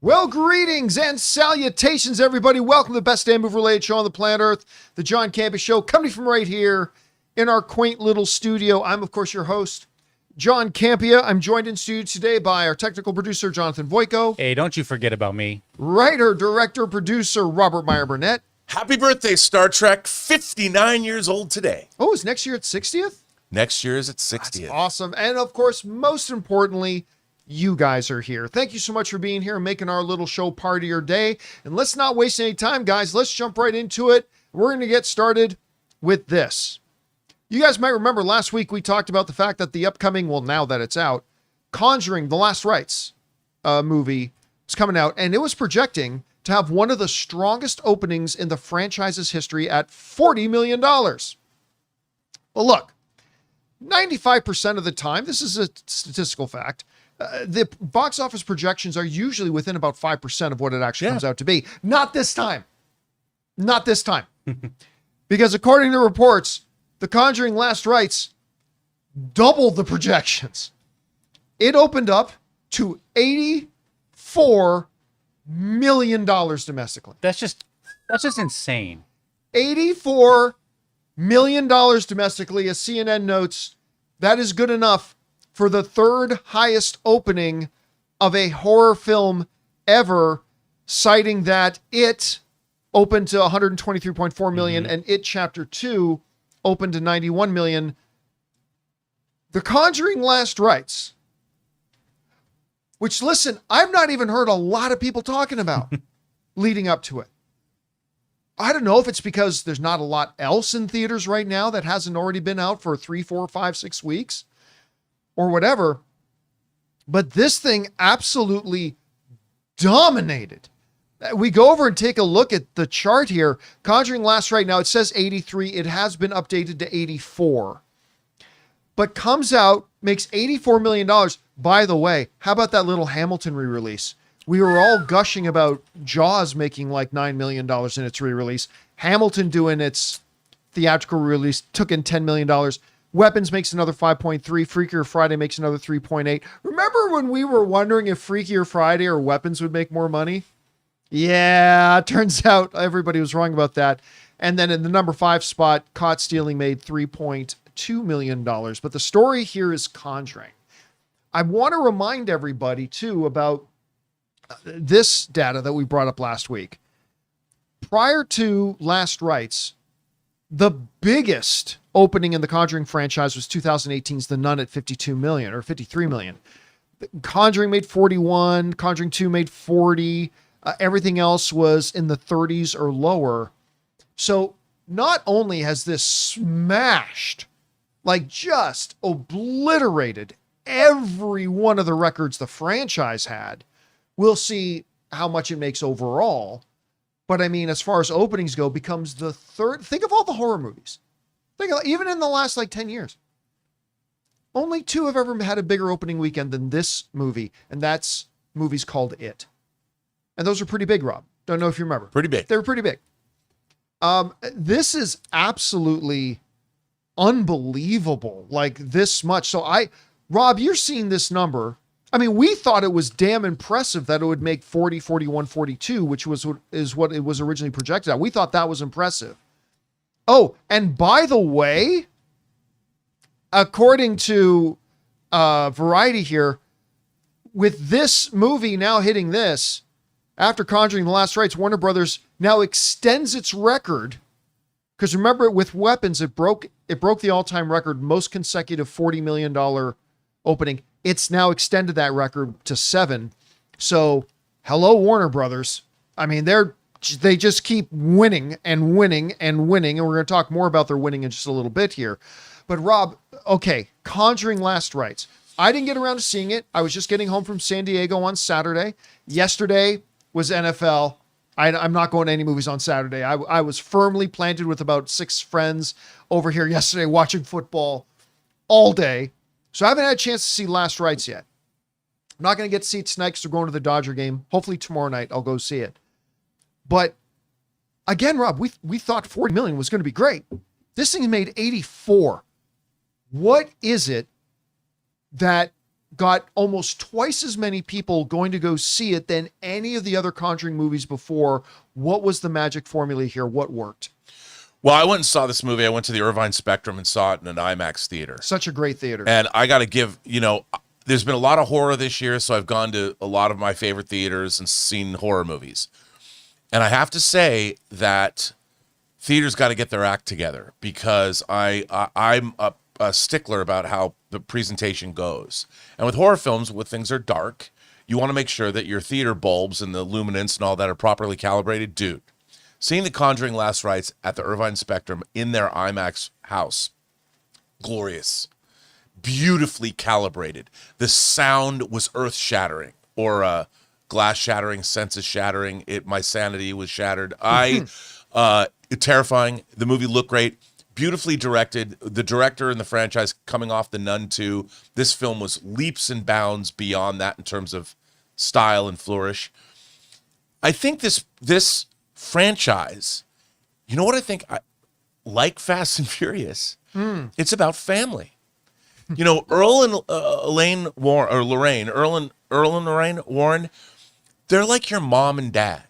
Well, greetings and salutations, everybody. Welcome to the best damn movie-related show on the planet Earth, the John Campea Show, coming from right here in our quaint little studio. I'm, of course, your host, John Campea. I'm joined in studio today by our technical producer, Jonathan Voico. Hey, don't you forget about me. Writer, director, producer, Robert Meyer Burnett. Happy birthday, Star Trek. 59 years old today. Oh, is next year at 60th? Next year is at 60th. That's awesome. And, of course, most importantly, you guys are here. Thank you so much for being here and making our little show part of your day. And let's not waste any time, guys. Let's jump right into it. We're going to get started with this. You guys might remember last week we talked about the fact that the upcoming, well, now that it's out, Conjuring, The Last Rites movie is coming out, and it was projecting to have one of the strongest openings in the franchise's history at $40 million. Well, look, 95% of the time, this is a statistical fact, the box office projections are usually within about 5% of what it actually comes out to be. Not this time. Not this time. Because according to reports, The Conjuring Last Rites doubled the projections. It opened up to $84 million domestically. That's just insane. $84 million domestically, as CNN notes. That is good enough for the third highest opening of a horror film ever, citing that It opened to 123.4 million and It Chapter 2 opened to 91 million. The Conjuring Last Rites, which, listen, I've not even heard a lot of people talking about leading up to it. I don't know if it's because there's not a lot else in theaters right now that hasn't already been out for 3, 4, 5, 6 weeks or whatever. But this thing absolutely dominated. We go over and take a look at the chart here. Conjuring Last Rite, now it says 83. It has been updated to 84. But comes out, makes $84 million. By the way, how about that little Hamilton re-release? We were all gushing about Jaws making like $9 million in its re-release. Hamilton doing its theatrical release took in $10 million. Weapons makes another 5.3. Freakier Friday makes another 3.8. Remember when we were wondering if Freakier Friday or Weapons would make more money? Yeah, turns out everybody was wrong about that. And then in the number 5 spot, Caught Stealing made $3.2 million. But the story here is Conjuring. I want to remind everybody, too, about this data that we brought up last week. Prior to Last Rites, the biggest opening in the Conjuring franchise was 2018's The Nun at 52 million or 53 million. Conjuring made 41, Conjuring 2 made 40. Everything else was in the 30s or lower. So not only has this smashed, like just obliterated every one of the records the franchise had. We'll see how much it makes overall. But I mean, as far as openings go, becomes the third. Think of all the horror movies. Think of, even in the last like 10 years. Only 2 have ever had a bigger opening weekend than this movie. And that's movies called It. And those are pretty big, Rob. Don't know if you remember. Pretty big. They were pretty big. This is absolutely unbelievable. Like this much. So Rob, you're seeing this number. I mean, we thought it was damn impressive that it would make 40, 41, 42, which is what it was originally projected at. We thought that was impressive. Oh, and by the way, according to Variety here, with this movie now hitting this, after Conjuring The Last Rites, Warner Brothers now extends its record. Because remember, with Weapons, it broke the all-time record, most consecutive $40 million opening. It's now extended that record to 7. So, hello, Warner Brothers. I mean, they just keep winning and winning and winning. And we're going to talk more about their winning in just a little bit here. But Rob, okay, Conjuring Last Rites. I didn't get around to seeing it. I was just getting home from San Diego on Saturday. Yesterday was NFL. I'm not going to any movies on Saturday. I was firmly planted with about 6 friends over here yesterday watching football all day. So I haven't had a chance to see Last Rites yet. I'm not going to get to see it tonight because we're going to the Dodger game. Hopefully tomorrow night I'll go see it. But again, Rob, we thought 40 million was going to be great. This thing made 84. What is it that got almost twice as many people going to go see it than any of the other Conjuring movies before. What was the magic formula here? What worked? Well, I went and saw this movie. I went to the Irvine Spectrum and saw it in an IMAX theater. Such a great theater. And I got to give, there's been a lot of horror this year, so I've gone to a lot of my favorite theaters and seen horror movies. And I have to say that theaters got to get their act together, because I'm a stickler about how the presentation goes. And with horror films, when things are dark, you want to make sure that your theater bulbs and the luminance and all that are properly calibrated. Dude, seeing The Conjuring Last Rites at the Irvine Spectrum in their IMAX house, glorious, beautifully calibrated. The sound was earth-shattering, or glass-shattering, senses-shattering. My sanity was shattered. Terrifying. The movie looked great. Beautifully directed. The director in the franchise coming off The Nun 2. This film was leaps and bounds beyond that in terms of style and flourish. I think this franchise, you know what I think? Like Fast and Furious, it's about family. Earl and Elaine Warren, or Lorraine, Earl and Lorraine Warren, they're like your mom and dad.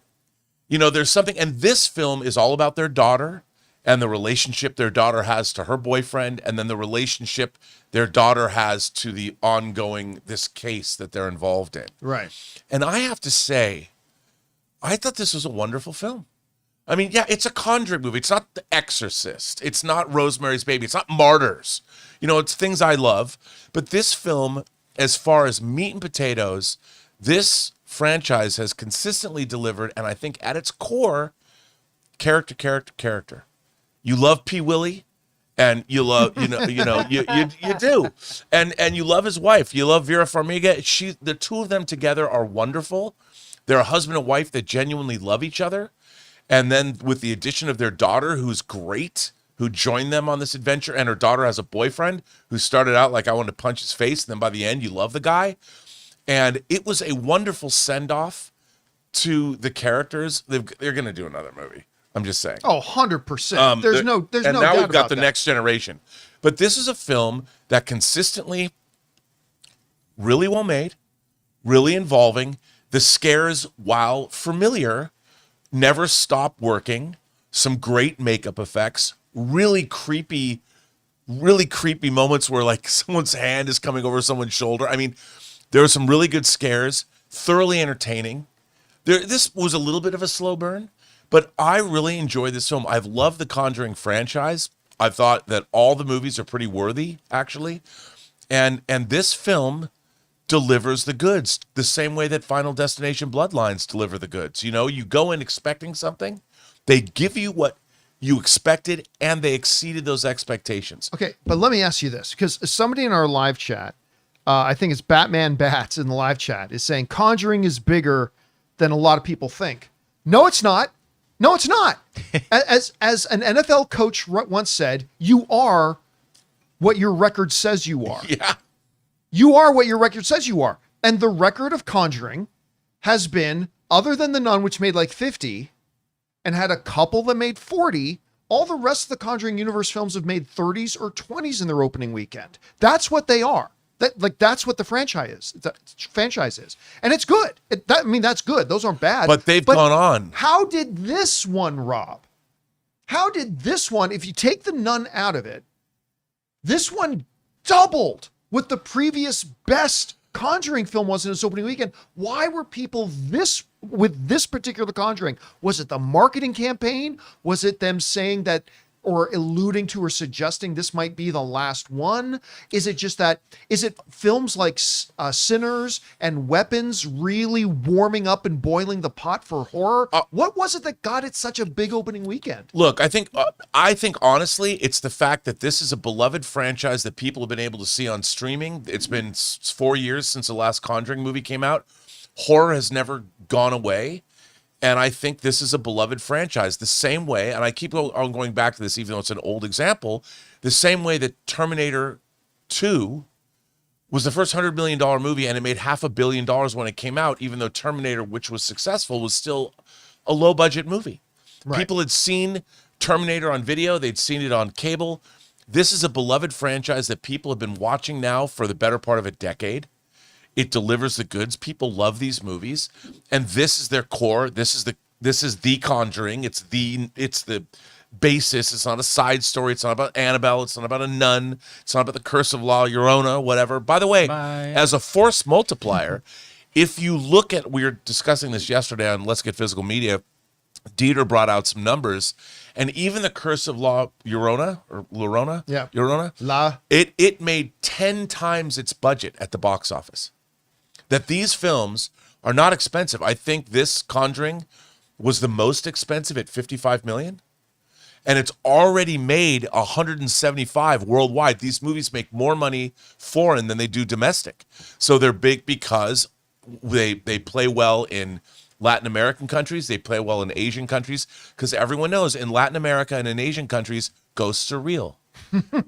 There's something, and this film is all about their daughter and the relationship their daughter has to her boyfriend, and then the relationship their daughter has to the ongoing, this case that they're involved in. Right. And I have to say, I thought this was a wonderful film. I mean, yeah, it's a Conjuring movie. It's not The Exorcist. It's not Rosemary's Baby. It's not Martyrs. It's things I love. But this film, as far as meat and potatoes, this franchise has consistently delivered, and I think at its core, character. You love P. Willie, and you love, you do. And you love his wife. You love Vera Farmiga. The two of them together are wonderful. They're a husband and wife that genuinely love each other. And then with the addition of their daughter, who's great, who joined them on this adventure, and her daughter has a boyfriend who started out like, I wanted to punch his face, and then by the end, you love the guy. And it was a wonderful send-off to the characters. They're going to do another movie. I'm just saying. Oh, 100%. There's no doubt about that. And now we've got the next generation. But this is a film that consistently, really well made, really involving. The scares, while familiar, never stop working. Some great makeup effects. Really creepy moments where like someone's hand is coming over someone's shoulder. I mean, there were some really good scares. Thoroughly entertaining. This was a little bit of a slow burn, but I really enjoyed this film. I've loved the Conjuring franchise. I thought that all the movies are pretty worthy, actually. And this film delivers the goods the same way that Final Destination Bloodlines deliver the goods. You go in expecting something. They give you what you expected, and they exceeded those expectations. Okay, but let me ask you this, because somebody in our live chat, I think it's Batman Bats in the live chat, is saying Conjuring is bigger than a lot of people think. No, it's not. No, it's not. As an NFL coach once said, you are what your record says you are. Yeah. You are what your record says you are. And the record of Conjuring has been, other than The Nun, which made like 50, and had a couple that made 40, all the rest of the Conjuring universe films have made 30s or 20s in their opening weekend. That's what they are. That's what the franchise is. And it's good. That's good. Those aren't bad. But they've gone on. How did this one, Rob? How did this one, if you take The Nun out of it, this one doubled what the previous best Conjuring film was in its opening weekend? Why were people with this particular Conjuring? Was it the marketing campaign? Was it them saying that, or alluding to or suggesting this might be the last one? Is it just that, is it films like Sinners and Weapons really warming up and boiling the pot for horror? What was it that got it such a big opening weekend? Look, I think honestly, it's the fact that this is a beloved franchise that people have been able to see on streaming. It's been 4 years since the last Conjuring movie came out. Horror has never gone away. And I think this is a beloved franchise the same way, and I keep on going back to this even though it's an old example, the same way that Terminator 2 was the first $100 million movie and it made $500 million when it came out, even though Terminator, which was successful, was still a low-budget movie. Right. People had seen Terminator on video. They'd seen it on cable. This is a beloved franchise that people have been watching now for the better part of a decade. It delivers the goods. People love these movies, and this is their core. This is the Conjuring. It's the basis. It's not a side story. It's not about Annabelle. It's not about a nun. It's not about the Curse of La Llorona, whatever. By the way, as a force multiplier, if you look at, we were discussing this yesterday on Let's Get Physical Media, Dieter brought out some numbers, and even the Curse of La Llorona, or Llorona, it made 10 times its budget at the box office. That these films are not expensive. I think this Conjuring was the most expensive at $55 million. And it's already made 175 worldwide. These movies make more money foreign than they do domestic. So they're big because they play well in Latin American countries. They play well in Asian countries, because everyone knows in Latin America and in Asian countries, ghosts are real.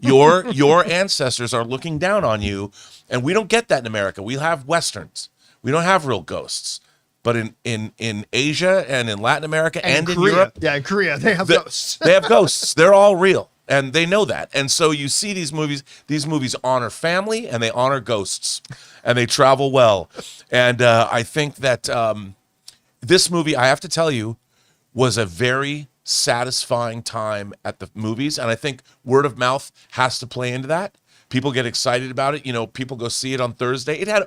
Your ancestors are looking down on you, and we don't get that in America. We have Westerns. We don't have real ghosts. But in Asia and in Latin America and in Korea. Europe, in Korea, they have ghosts. They have ghosts. They're all real, and they know that. And so you see these movies. These movies honor family, and they honor ghosts, and they travel well. And I think that this movie, I have to tell you, was a very satisfying time at the movies, and I think word of mouth has to play into that. People get excited about it. You know, people go see it on Thursday. It had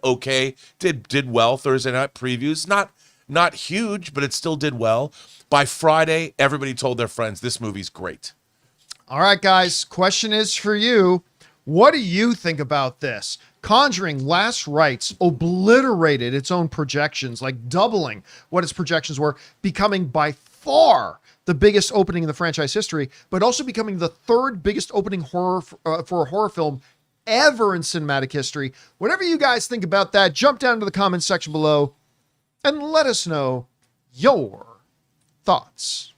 did well Thursday night previews. Not huge, but it still did well. By Friday, everybody told their friends, this movie's great. All right, guys, question is for you. What do you think about this? Conjuring Last Rites obliterated its own projections, like doubling what its projections were, becoming by far the biggest opening in the franchise history, but also becoming the third biggest opening for a horror film ever in cinematic history. Whatever you guys think about that, jump down to the comments section below and let us know your thoughts.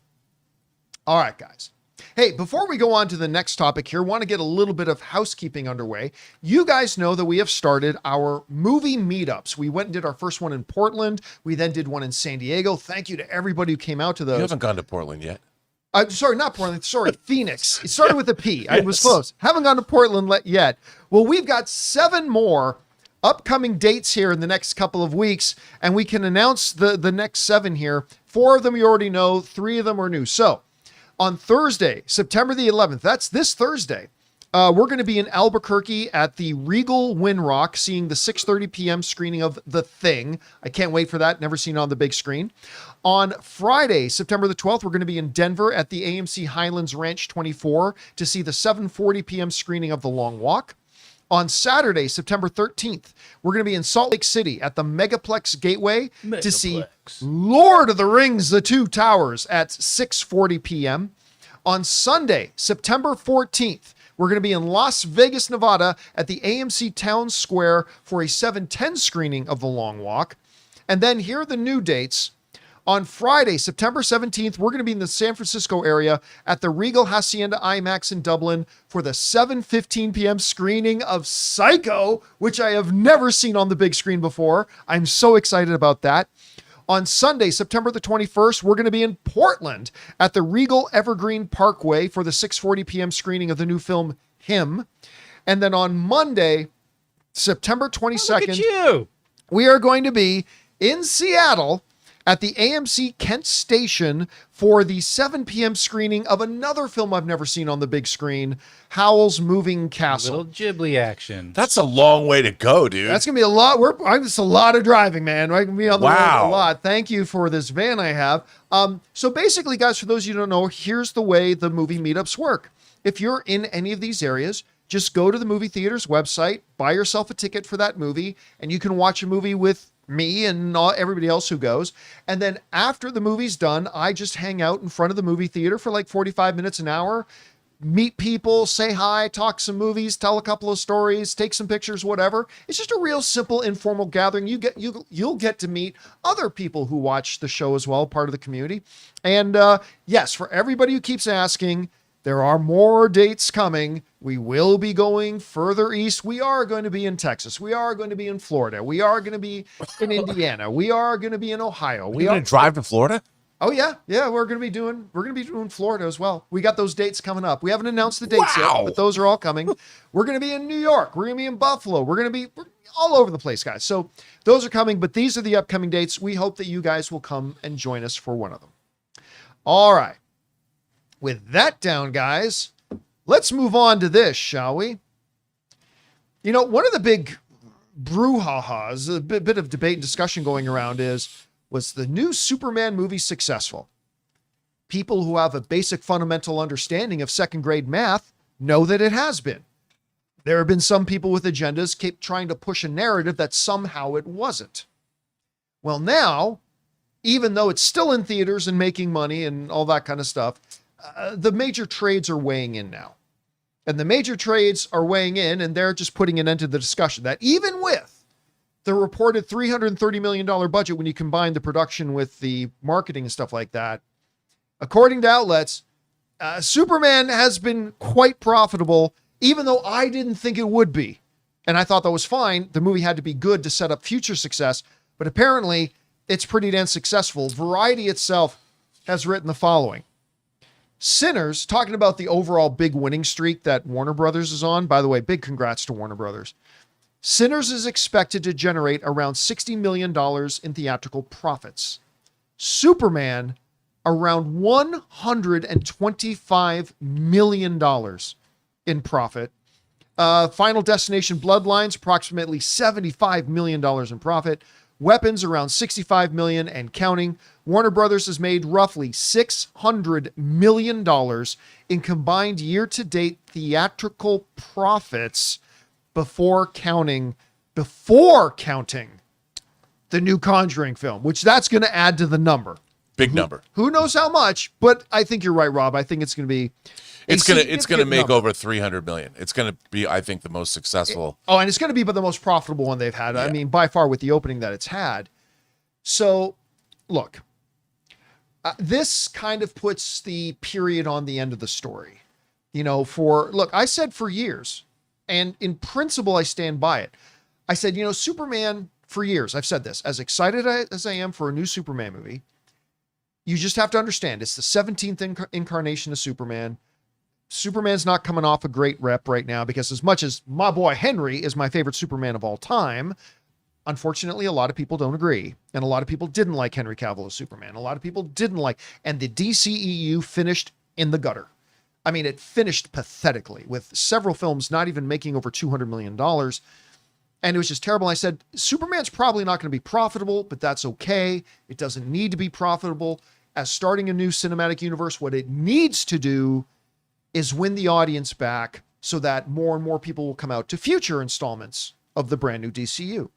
All right, guys. Hey, before we go on to the next topic here, want to get a little bit of housekeeping underway. You guys know that we have started our movie meetups. We went and did our first one in Portland. We then did one in San Diego. Thank you to everybody who came out to those. You haven't gone to Portland yet. Sorry, not Portland. Sorry, Phoenix. It started with a P. Yes. I was close. Haven't gone to Portland yet. Well, we've got 7 more upcoming dates here in the next couple of weeks, and we can announce the next 7 here. 4 of them you already know. 3 of them are new. So on Thursday, September the 11th, that's this Thursday, we're going to be in Albuquerque at the Regal Winrock, seeing the 6:30 p.m. screening of The Thing. I can't wait for that. Never seen it on the big screen. On Friday, September the 12th, we're going to be in Denver at the AMC Highlands Ranch 24 to see the 7:40 p.m. screening of The Long Walk. On Saturday, September 13th, we're going to be in Salt Lake City at the Megaplex Gateway to see Lord of the Rings, The Two Towers at 6:40 p.m. On Sunday, September 14th, we're going to be in Las Vegas, Nevada at the AMC Town Square for a 7:10 screening of The Long Walk. And then here are the new dates. On Friday, September 17th, we're going to be in the San Francisco area at the Regal Hacienda IMAX in Dublin for the 7:15 p.m. screening of Psycho, which I have never seen on the big screen before. I'm so excited about that. On Sunday, September the 21st, we're going to be in Portland at the Regal Evergreen Parkway for the 6:40 p.m. screening of the new film Him. And then on Monday, September 22nd, we are going to be in Seattle at the AMC Kent Station for the 7 p.m. screening of another film I've never seen on the big screen, Howl's Moving Castle. Little Ghibli action. That's a long way to go, dude. That's going to be a lot. It's a lot of driving, man. I'm going to be on the road a lot. Thank you for this van I have. So basically, guys, for those of you who don't know, here's the way the movie meetups work. If you're in any of these areas, just go to the movie theater's website, buy yourself a ticket for that movie, and you can watch a movie with me and everybody else who goes. And then after the movie's done, I just hang out in front of the movie theater for like 45 minutes, an hour, meet people, say hi, talk some movies, tell a couple of stories, take some pictures, whatever. It's just a real simple, informal gathering. You'll get to meet other people who watch the show as well, part of the community. And yes, for everybody who keeps asking, there are more dates coming. We will be going further east. We are going to be in Texas. We are going to be in Florida. We are going to be in Indiana. We are going to be in Ohio. We are going to drive to Florida? Oh yeah, yeah. We're gonna be doing Florida as well. We got those dates coming up. We haven't announced the dates Wow. yet, but those are all coming. We're gonna be in New York. We're gonna be in Buffalo. We're all over the place, guys. So those are coming, but these are the upcoming dates. We hope that you guys will come and join us for one of them. All right. With that down, guys, let's move on to this, shall we? You know, one of the big brouhahas, a bit of debate and discussion going around was the new Superman movie successful? People who have a basic fundamental understanding of second grade math know that it has been. There have been some people with agendas keep trying to push a narrative that somehow it wasn't. Well, now, even though it's still in theaters and making money and all that kind of stuff, the major trades are weighing in now. And the major trades are weighing in, and they're just putting an end to the discussion that even with the reported $330 million budget, when you combine the production with the marketing and stuff like that, according to outlets, Superman has been quite profitable, even though I didn't think it would be. And I thought that was fine. The movie had to be good to set up future success, but apparently it's pretty damn successful. Variety itself has written the following. Sinners, talking about the overall big winning streak that Warner Brothers is on. By the way, big congrats to Warner Brothers. Sinners is expected to generate around $60 million in theatrical profits. Superman, around $125 million in profit. Final Destination Bloodlines, approximately $75 million in profit. Weapons, around $65 million and counting. Warner Brothers has made roughly $600 million in combined year-to-date theatrical profits before counting the new Conjuring film, which that's going to add to the number. Big number. Who knows how much, but I think you're right, Rob. I think it's going to be it's going to make over 300 million. It's going to be, I think, the most successful. And it's going to be the most profitable one they've had. Yeah. I mean, by far with the opening that it's had. So, look, this kind of puts the period on the end of the story. You know, I said for years, and in principle, I stand by it. I said, Superman, for years, I've said this, as excited as I am for a new Superman movie, you just have to understand, it's the 17th incarnation of Superman. Superman's not coming off a great rep right now, because as much as my boy Henry is my favorite Superman of all time, unfortunately, a lot of people don't agree. And a lot of people didn't like Henry Cavill as Superman. A lot of people didn't like, and the DCEU finished in the gutter. I mean, it finished pathetically with several films not even making over $200 million. And it was just terrible. I said, Superman's probably not going to be profitable, but that's okay. It doesn't need to be profitable. As starting a new cinematic universe, what it needs to do is win the audience back so that more and more people will come out to future installments of the brand new DCU.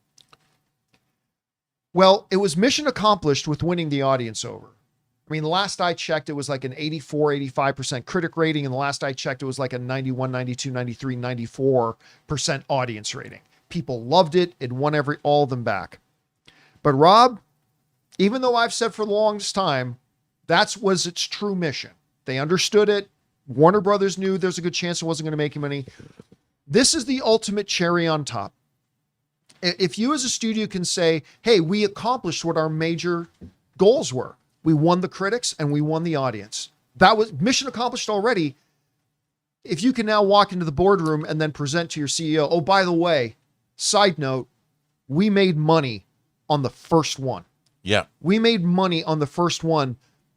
Well, it was mission accomplished with winning the audience over. I mean, the last I checked, it was like an 84, 85% critic rating. And the last I checked, it was like a 91, 92, 93, 94% audience rating. People loved it. It won all of them back. But Rob, even though I've said for the longest time, that was its true mission. They understood it. Warner Brothers knew there's a good chance it wasn't going to make money. This is the ultimate cherry on top. If you as a studio can say, hey, we accomplished what our major goals were. We won the critics and we won the audience. That was mission accomplished already. If you can now walk into the boardroom and then present to your CEO, oh, by the way, side note, we made money on the first one. Yeah. We made money on the first one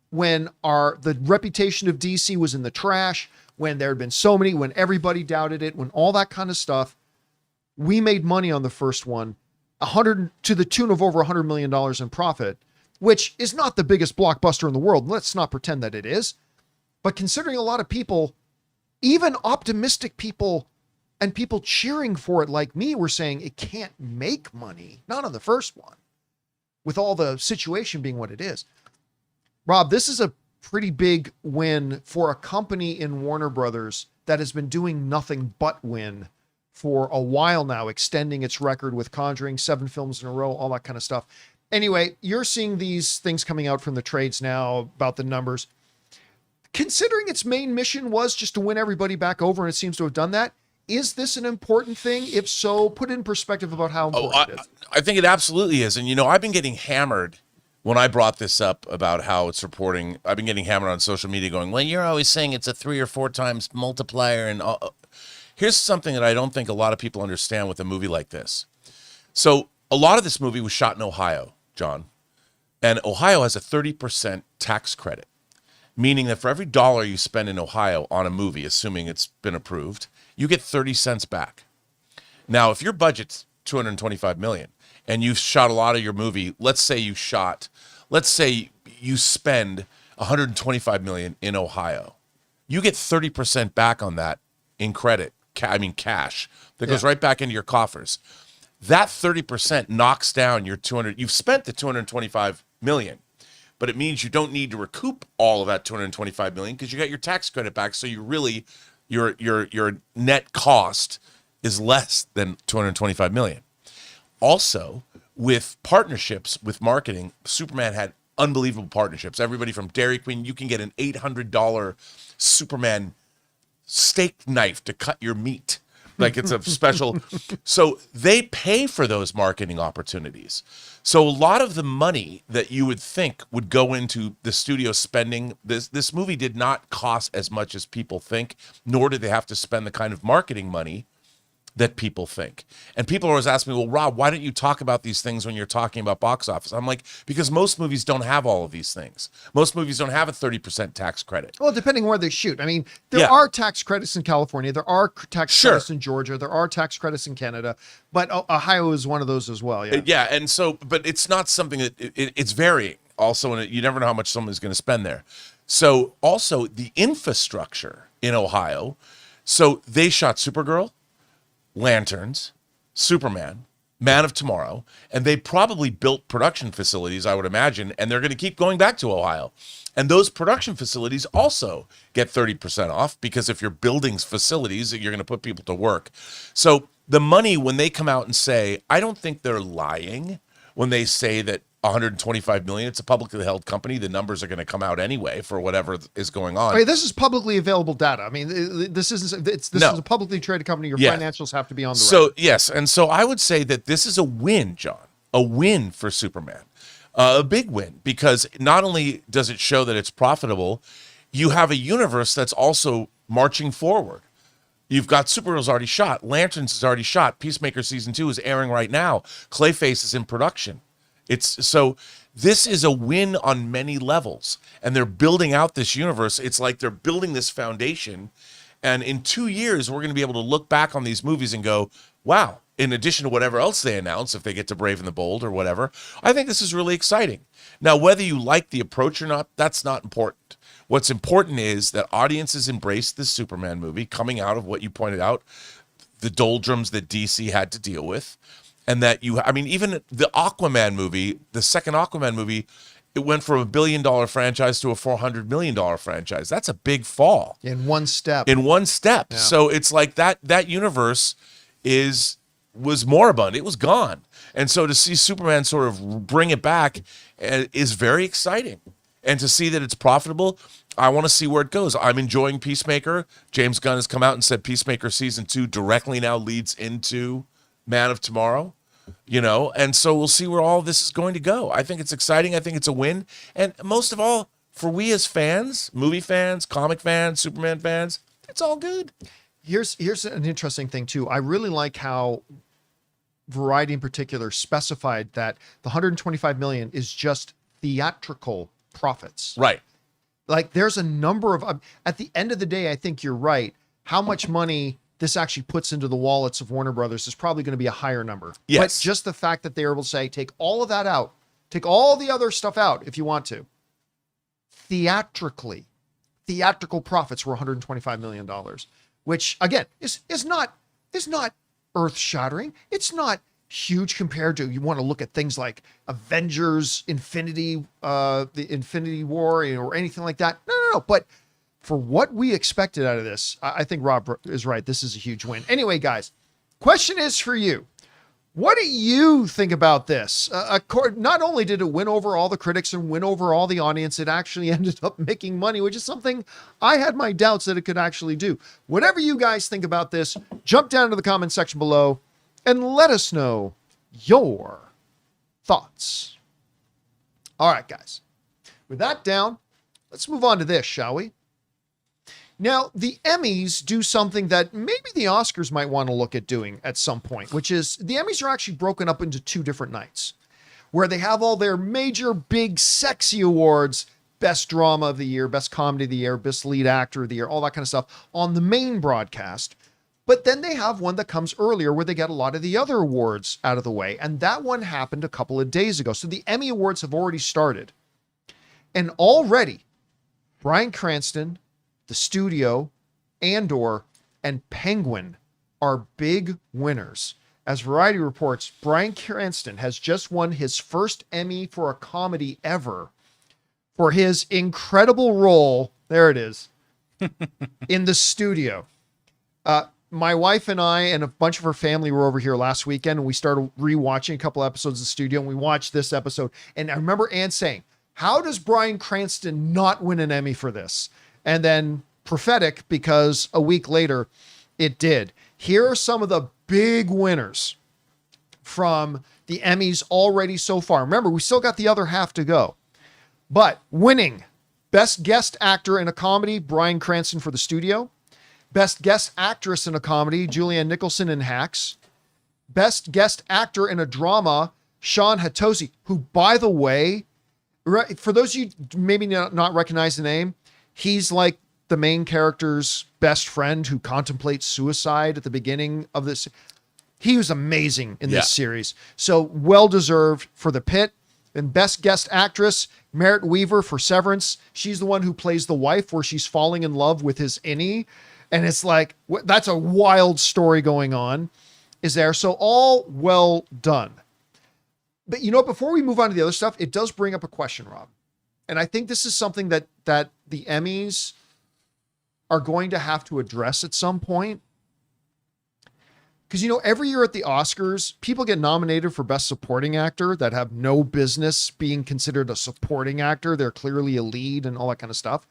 when the reputation of DC was in the trash, when there had been so many, when everybody doubted it, when all that kind of stuff. We made money on the first one, to the tune of over $100 million in profit, which is not the biggest blockbuster in the world. Let's not pretend that it is. But considering a lot of people, even optimistic people and people cheering for it like me, were saying it can't make money, not on the first one, with all the situation being what it is. Rob, this is a pretty big win for a company in Warner Brothers that has been doing nothing but win for a while now, extending its record with Conjuring, 7 films in a row, all that kind of stuff. Anyway, you're seeing these things coming out from the trades now about the numbers. Considering its main mission was just to win everybody back over, and it seems to have done that, is this an important thing? If so, put it in perspective about how important it is. I think it absolutely is. And, I've been getting hammered when I brought this up about how it's reporting, I've been getting hammered on social media going, well, you're always saying it's a 3 or 4 times multiplier. And here's something that I don't think a lot of people understand with a movie like this. So a lot of this movie was shot in Ohio, John. And Ohio has a 30% tax credit, meaning that for every dollar you spend in Ohio on a movie, assuming it's been approved, you get 30 cents back. Now, if your budget's $225 million and you've shot a lot of your movie, let's say you spend $125 million in Ohio, you get 30% back on that in credit, cash, that goes right back into your coffers. That 30% knocks down your you've spent the $225 million, but it means you don't need to recoup all of that $225 million because you got your tax credit back. So you really, your net cost is less than $225 million. Also, with partnerships, with marketing, Superman had unbelievable partnerships. Everybody from Dairy Queen, you can get an $800 Superman steak knife to cut your meat. Like it's a special. So they pay for those marketing opportunities. So a lot of the money that you would think would go into the studio spending, this movie did not cost as much as people think, nor did they have to spend the kind of marketing money that people think. And people always ask me, well, Rob, why don't you talk about these things when you're talking about box office? I'm like, because most movies don't have all of these things. Most movies don't have a 30% tax credit. Well, depending where they shoot. I mean, there are tax credits in California. There are tax credits in Georgia. There are tax credits in Canada. But Ohio is one of those as well. Yeah. Yeah. And so, but it's not something that it's varying also. And you never know how much someone's going to spend there. So also the infrastructure in Ohio. So they shot Supergirl, Lanterns, Superman, Man of Tomorrow, and they probably built production facilities, I would imagine, and they're going to keep going back to Ohio. And those production facilities also get 30% off because if you're building facilities, you're going to put people to work. So the money, when they come out and say, I don't think they're lying when they say that 125 million, it's a publicly held company. The numbers are going to come out anyway for whatever is going on. Okay, this is publicly available data. I mean, this is a publicly traded company. Your financials have to be on the record. Yes. And so I would say that this is a win, John, a win for Superman, a big win, because not only does it show that it's profitable, you have a universe that's also marching forward. You've got Supergirl's already shot. Lanterns is already shot. Peacemaker season 2 is airing right now. Clayface is in production. So this is a win on many levels, and they're building out this universe. It's like they're building this foundation, and in 2 years, we're going to be able to look back on these movies and go, wow, in addition to whatever else they announce, if they get to Brave and the Bold or whatever, I think this is really exciting. Now, whether you like the approach or not, that's not important. What's important is that audiences embrace this Superman movie coming out of what you pointed out, the doldrums that DC had to deal with. And that even the Aquaman movie, the second Aquaman movie, it went from $1 billion franchise to a $400 million franchise. That's a big fall. In one step. Yeah. So it's like that universe was moribund. It was gone. And so to see Superman sort of bring it back is very exciting. And to see that it's profitable, I want to see where it goes. I'm enjoying Peacemaker. James Gunn has come out and said Peacemaker season 2 directly now leads into Man of Tomorrow, and so we'll see where all this is going to go. I think it's exciting. I think it's a win. And most of all, for we as fans, movie fans, comic fans, Superman fans, it's all good. Here's an interesting thing too. I really like how Variety in particular specified that the 125 million is just theatrical profits. Right. Like there's a number of, at the end of the day, I think you're right. How much money this actually puts into the wallets of Warner Brothers is probably going to be a higher number. Yes. But just the fact that they're able to say, take all of that out, take all the other stuff out if you want to. Theatrical profits were $125 million, which again is not earth shattering. It's not huge compared to, you want to look at things like Avengers, the Infinity War, or anything like that. No. But for what we expected out of this, I think Rob is right. This is a huge win. Anyway, guys, question is for you. What do you think about this? Not only did it win over all the critics and win over all the audience, it actually ended up making money, which is something I had my doubts that it could actually do. Whatever you guys think about this, jump down to the comment section below and let us know your thoughts. All right, guys. With that down, let's move on to this, shall we? Now, the Emmys do something that maybe the Oscars might want to look at doing at some point, which is the Emmys are actually broken up into 2 different nights where they have all their major, big, sexy awards, best drama of the year, best comedy of the year, best lead actor of the year, all that kind of stuff on the main broadcast. But then they have one that comes earlier where they get a lot of the other awards out of the way. And that one happened a couple of days ago. So the Emmy Awards have already started. And already, Bryan Cranston, the studio, Andor, and Penguin are big winners. As Variety reports, Bryan Cranston has just won his first Emmy for a comedy ever for his incredible role, there it is, in The Studio. My wife and I and a bunch of her family were over here last weekend, and we started rewatching a couple episodes of The Studio, and we watched this episode. And I remember Ann saying, how does Bryan Cranston not win an Emmy for this? And then prophetic, because a week later it did. Here are some of the big winners from the Emmys already so far. Remember, we still got the other half to go. But winning Best Guest Actor in a Comedy, Bryan Cranston for The Studio. Best Guest Actress in a Comedy, Julianne Nicholson in Hacks. Best Guest Actor in a Drama, Sean Hatosy, who, by the way, for those of you maybe not recognize the name, he's like the main character's best friend who contemplates suicide at the beginning of this. He was amazing in this series. So well-deserved for The Pit. And Best Guest Actress, Merritt Weaver for Severance. She's the one who plays the wife where she's falling in love with his innie. And it's like, that's a wild story going on, is there. So all well done. But you know, before we move on to the other stuff, it does bring up a question, Rob. And I think this is something that the Emmys are going to have to address at some point. Because, you know, every year at the Oscars, people get nominated for Best Supporting Actor that have no business being considered a supporting actor. They're clearly a lead and all that kind of stuff.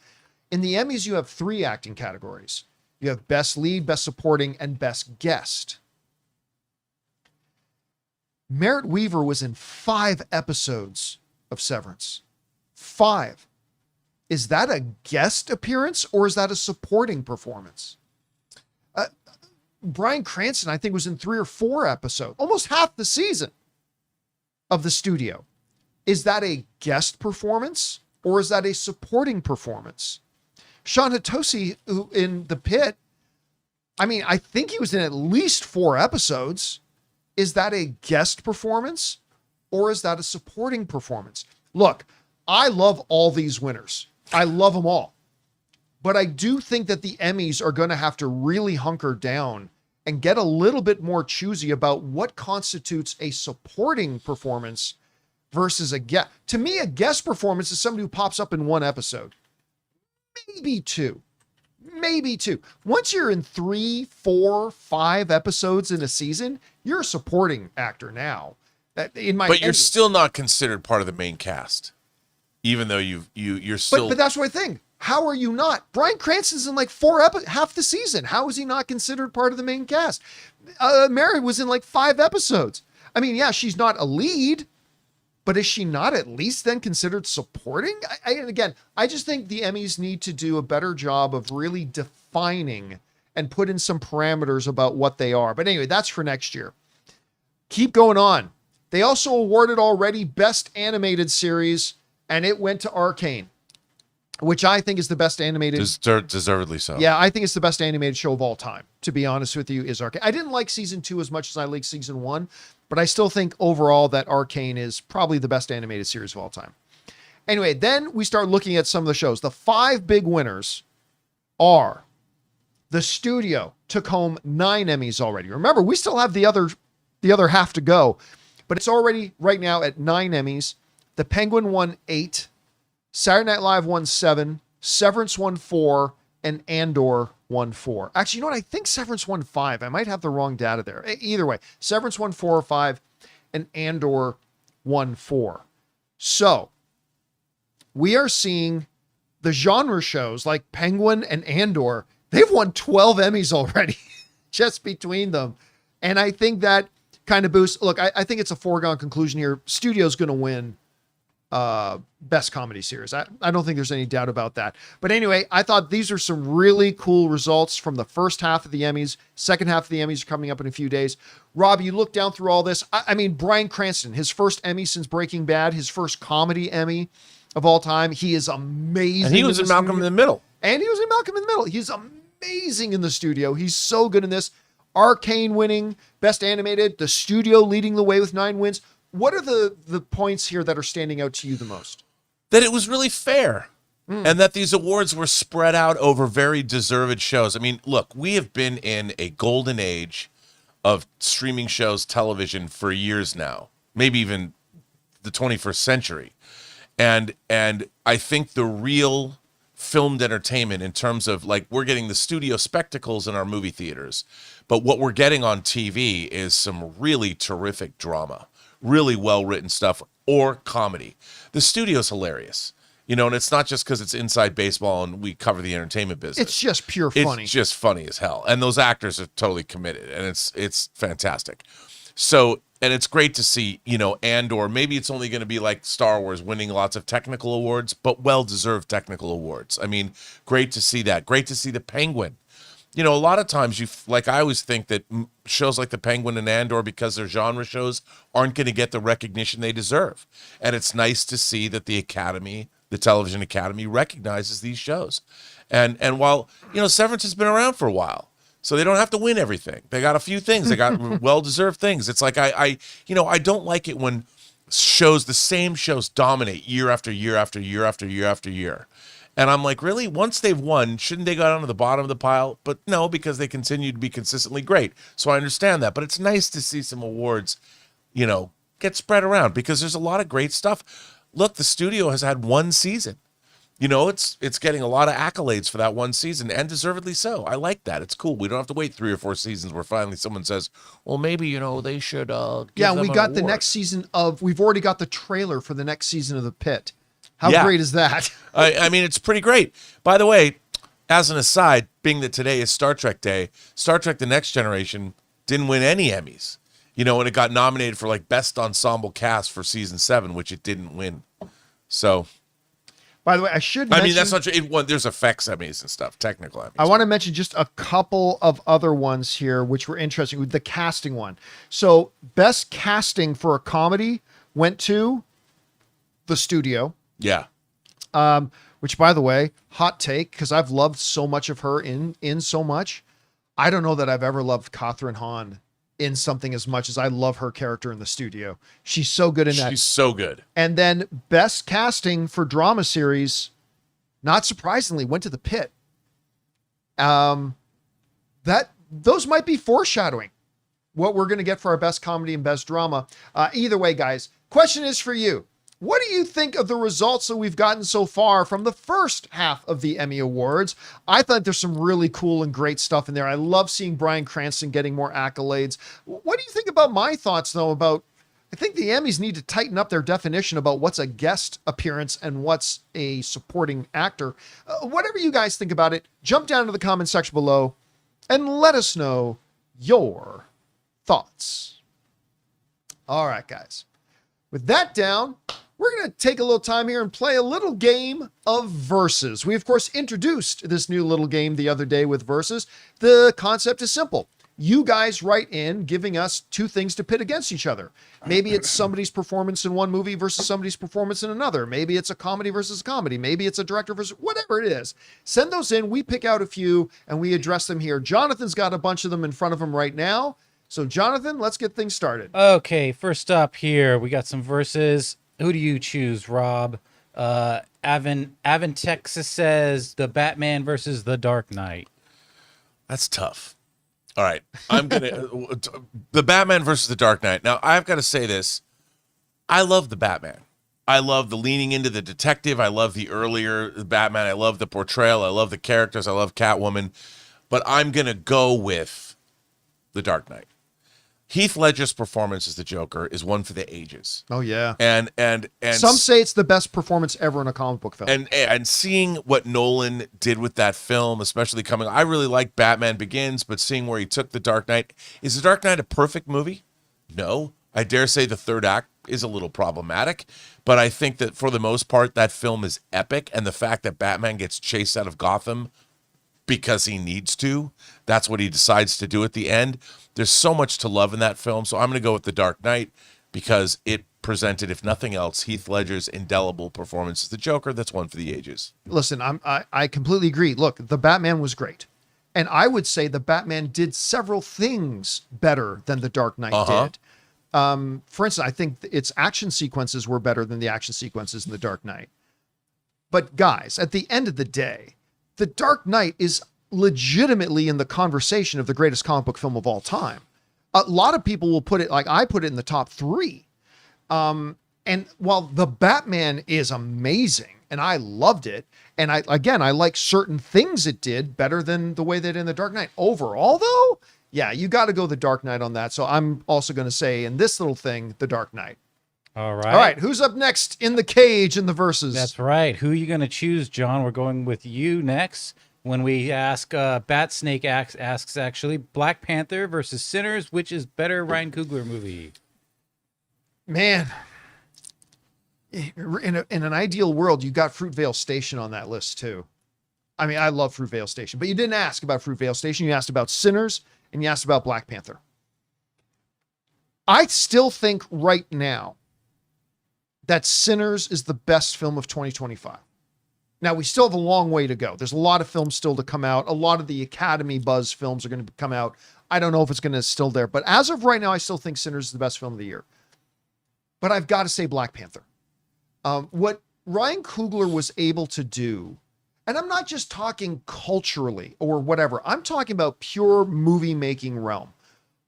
In the Emmys, you have 3 acting categories. You have Best Lead, Best Supporting, and Best Guest. Merritt Weaver was in 5 episodes of Severance. 5. Is that a guest appearance or is that a supporting performance? Bryan Cranston, I think, was in 3 or 4 episodes, almost half the season of The Studio. Is that a guest performance or is that a supporting performance? Sean Hatosy, who in The Pit, I mean, I think he was in at least 4 episodes. Is that a guest performance or is that a supporting performance? Look, I love all these winners. I love them all. But I do think that the Emmys are going to have to really hunker down and get a little bit more choosy about what constitutes a supporting performance versus a guest. To me, a guest performance is somebody who pops up in 1 episode. Maybe 2. Maybe 2. Once you're in 3, 4, 5 episodes in a season, you're a supporting actor now. But you're still not considered part of the main cast, even though you're still. But that's what I think. How are you not? Bryan Cranston's in like half the season. How is he not considered part of the main cast? Mary was in like 5 episodes. I mean, yeah, she's not a lead, but is she not at least then considered supporting? I just think the Emmys need to do a better job of really defining and put in some parameters about what they are. But anyway, that's for next year. Keep going on. They also awarded already Best Animated Series, and it went to Arcane, which I think is the best animated. Deservedly so. Yeah, I think it's the best animated show of all time, to be honest with you, is Arcane. I didn't like season 2 as much as I liked season 1, but I still think overall that Arcane is probably the best animated series of all time. Anyway, then we start looking at some of the shows. The 5 big winners are The Studio took home 9 Emmys already. Remember, we still have the other half to go, but it's already right now at 9 Emmys. The Penguin won 8. Saturday Night Live won 7, Severance won 4, and Andor won 4. Actually, you know what? I think Severance won 5. I might have the wrong data there. Either way, Severance won 4 or 5, and Andor won 4. So we are seeing the genre shows like Penguin and Andor. They've won 12 Emmys already just between them. And I think that kind of boosts. Look, I think it's a foregone conclusion here. Studio's going to win best comedy series. I don't think there's any doubt about that. But anyway, I thought these are some really cool results from the first half of the Emmys. Second half of the Emmys are coming up in a few days. Rob, you look down through all this. I mean, Bryan Cranston, his first Emmy since Breaking Bad, his first comedy Emmy of all time. He is amazing. And he was in Malcolm in the Middle. And he was in Malcolm in the Middle. He's amazing in the studio. He's so good in this. Arcane winning, Best Animated, the studio leading the way with 9 wins. What are the points here that are standing out to you the most? That it was really fair and that these awards were spread out over very deserved shows. I mean, look, we have been in a golden age of streaming shows, television for years now, maybe even the 21st century. And I think the real filmed entertainment in terms of like we're getting the studio spectacles in our movie theaters, but what we're getting on TV is some really terrific drama. Really well-written stuff or comedy. The studio's hilarious, and it's not just because it's inside baseball and we cover the entertainment business. It's just pure funny. It's just funny as hell. And those actors are totally committed and it's fantastic. So, and it's great to see, Andor, maybe it's only going to be like Star Wars winning lots of technical awards, but well-deserved technical awards. I mean, great to see that. Great to see the Penguin. A lot of times I always think that shows like The Penguin and Andor, because they're genre shows, aren't going to get the recognition they deserve. And it's nice to see that the Academy, the Television Academy, recognizes these shows. And while, Severance has been around for a while, so they don't have to win everything. They got a few things. They got well-deserved things. It's like I don't like it when the same shows dominate year after year after year after year after year. And I'm like, really? Once they've won, shouldn't they go down to the bottom of the pile? But no, because they continue to be consistently great. So I understand that. But it's nice to see some awards, get spread around because there's a lot of great stuff. Look, the studio has had one season. It's getting a lot of accolades for that one season, and deservedly so. I like that. It's cool. We don't have to wait 3 or 4 seasons where finally someone says, well, maybe, they should give them we an got the award. next season we've already got the trailer for the next season of The Pit. How great is that? I mean, it's pretty great. By the way, as an aside, being that today is Star Trek Day, Star Trek The Next Generation didn't win any Emmys. And it got nominated for like Best Ensemble Cast for season 7, which it didn't win. So, by the way, I should mention, I mean, that's not true. It won, there's effects Emmys and stuff, technical Emmys. I want to mention just a couple of other ones here, which were interesting. The casting one. So, best casting for a comedy went to the studio. Yeah. Which, by the way, hot take, because I've loved so much of her in so much. I don't know that I've ever loved Catherine Hahn in something as much as I love her character in the studio. She's so good in that. She's so good. And then best casting for drama series, not surprisingly, went to The Pit. Those might be foreshadowing what we're going to get for our best comedy and best drama. Either way, guys, question is for you. What do you think of the results that we've gotten so far from the first half of the Emmy Awards? I thought there's some really cool and great stuff in there. I love seeing Bryan Cranston getting more accolades. What do you think about my thoughts, though, about I think the Emmys need to tighten up their definition about what's a guest appearance and what's a supporting actor. Whatever you guys think about it, jump down to the comment section below and let us know your thoughts. All right, guys. With that down, we're going to take a little time here and play a little game of Versus. We, of course, introduced this new little game the other day with Versus. The concept is simple. You guys write in giving us 2 things to pit against each other. Maybe it's somebody's performance in one movie versus somebody's performance in another. Maybe it's a comedy versus comedy. Maybe it's a director versus whatever it is. Send those in. We pick out a few and we address them here. Jonathan's got a bunch of them in front of him right now. So, Jonathan, let's get things started. Okay, first up here, we got some verses. Who do you choose, Rob? Avon, Texas says the Batman versus the Dark Knight. That's tough. All right. I'm going to... the Batman versus the Dark Knight. Now, I've got to say this. I love the Batman. I love the leaning into the detective. I love the earlier Batman. I love the portrayal. I love the characters. I love Catwoman. But I'm going to go with the Dark Knight. Heath Ledger's performance as the Joker is one for the ages. Oh, yeah. And some say it's the best performance ever in a comic book film. And seeing what Nolan did with that film, especially coming, I really like Batman Begins, but seeing where he took the Dark Knight. Is the Dark Knight a perfect movie? No, I dare say the third act is a little problematic, but I think that for the most part, that film is epic. And the fact that Batman gets chased out of Gotham because he needs to, that's what he decides to do at the end. There's so much to love in that film. So I'm going to go with The Dark Knight because it presented, if nothing else, Heath Ledger's indelible performance as the Joker. That's one for the ages. Listen, I completely agree. Look, the Batman was great. And I would say the Batman did several things better than the Dark Knight did. For instance, I think its action sequences were better than the action sequences in the Dark Knight. But guys, at the end of the day, the Dark Knight is legitimately in the conversation of the greatest comic book film of all time. A lot of people will put it, like I put it, in the top 3. And while the Batman is amazing and I loved it, and I like certain things it did better than the way they did in the Dark Knight. Overall, though, yeah, you got to go the Dark Knight on that. So I'm also going to say in this little thing, the Dark Knight. All right. All right. Who's up next in the cage in the verses? That's right. Who are you going to choose, John? We're going with you next. When we ask, Bat Snake asks actually, Black Panther versus Sinners, which is better Ryan Coogler movie? Man, in an ideal world, you got Fruitvale Station on that list too. I mean, I love Fruitvale Station, but you didn't ask about Fruitvale Station. You asked about Sinners and you asked about Black Panther. I still think right now that Sinners is the best film of 2025. Now, we still have a long way to go. There's a lot of films still to come out. A lot of the Academy Buzz films are going to come out. I don't know if it's going to still there, but as of right now, I still think Sinners is the best film of the year. But I've got to say Black Panther. What Ryan Coogler was able to do, and I'm not just talking culturally or whatever, I'm talking about pure movie making realm.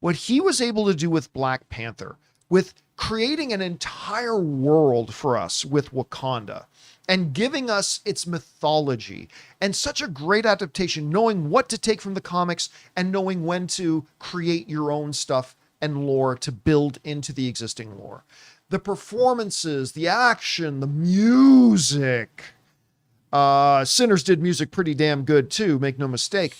What he was able to do with Black Panther, with creating an entire world for us with Wakanda and giving us its mythology and such a great adaptation, knowing what to take from the comics and knowing when to create your own stuff and lore to build into the existing lore. The performances, the action, the music. Sinners did music pretty damn good too, make no mistake.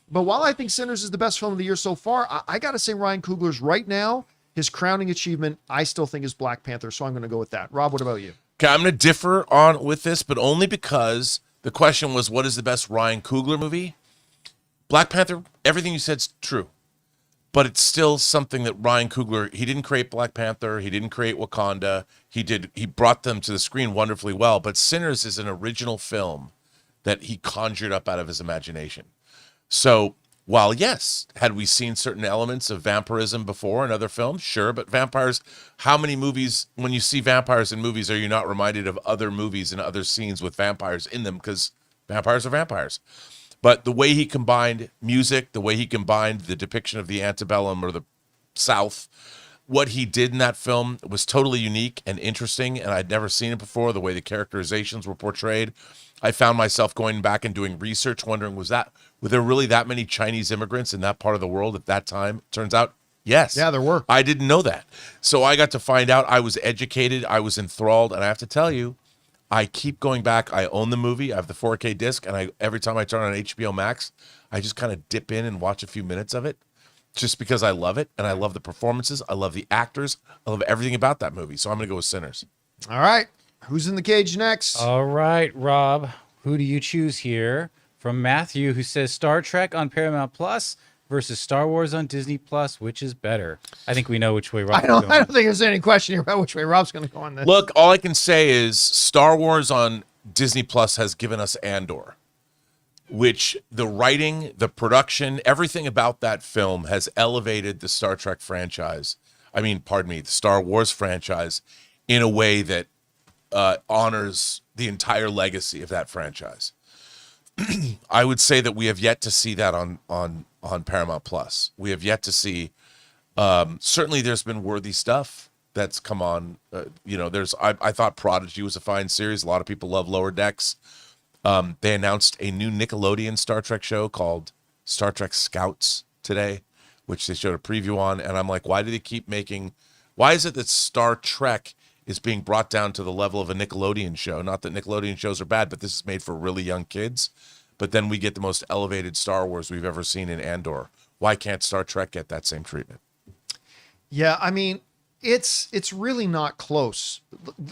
But while I think Sinners is the best film of the year so far, I got to say Ryan Coogler's right now, his crowning achievement, I still think is Black Panther. So I'm going to go with that. Rob, what about you? Okay, I'm going to differ on with this, but only because the question was, what is the best Ryan Coogler movie? Black Panther, everything you said's true. But it's still something that Ryan Coogler, he didn't create Black Panther. He didn't create Wakanda. He brought them to the screen wonderfully well. But Sinners is an original film that he conjured up out of his imagination. So while, yes, had we seen certain elements of vampirism before in other films? Sure, but vampires, how many movies, when you see vampires in movies, are you not reminded of other movies and other scenes with vampires in them? Because vampires are vampires. But the way he combined music, the way he combined the depiction of the antebellum or the South, what he did in that film was totally unique and interesting, and I'd never seen it before, the way the characterizations were portrayed. I found myself going back and doing research, wondering, were there really that many Chinese immigrants in that part of the world at that time? Turns out, yes. Yeah, there were. I didn't know that. So I got to find out. I was educated. I was enthralled, and I have to tell you, I keep going back. I own the movie. I have the 4K disc, and every time I turn on HBO Max, I just kind of dip in and watch a few minutes of it just because I love it, and I love the performances. I love the actors. I love everything about that movie, so I'm going to go with Sinners. All right. Who's in the cage next? All right, Rob, who do you choose here? From Matthew, who says Star Trek on Paramount Plus versus Star Wars on Disney Plus, which is better? I think we know which way Rob's going. I don't think there's any question here about which way Rob's going to go on this. Look, all I can say is Star Wars on Disney Plus has given us Andor, which the writing, the production, everything about that film has elevated the Star Trek franchise. The Star Wars franchise in a way that honors the entire legacy of that franchise. I would say that we have yet to see that on Paramount Plus. We have yet to see. Certainly, there's been worthy stuff that's come on. I thought Prodigy was a fine series. A lot of people love Lower Decks. They announced a new Nickelodeon Star Trek show called Star Trek Scouts today, which they showed a preview on. And I'm like, why do they keep making? Why is it that Star Trek is being brought down to the level of a Nickelodeon show? Not that Nickelodeon shows are bad, but this is made for really young kids. But then we get the most elevated Star Wars we've ever seen in Andor. Why can't Star Trek get that same treatment? Yeah, It's really not close.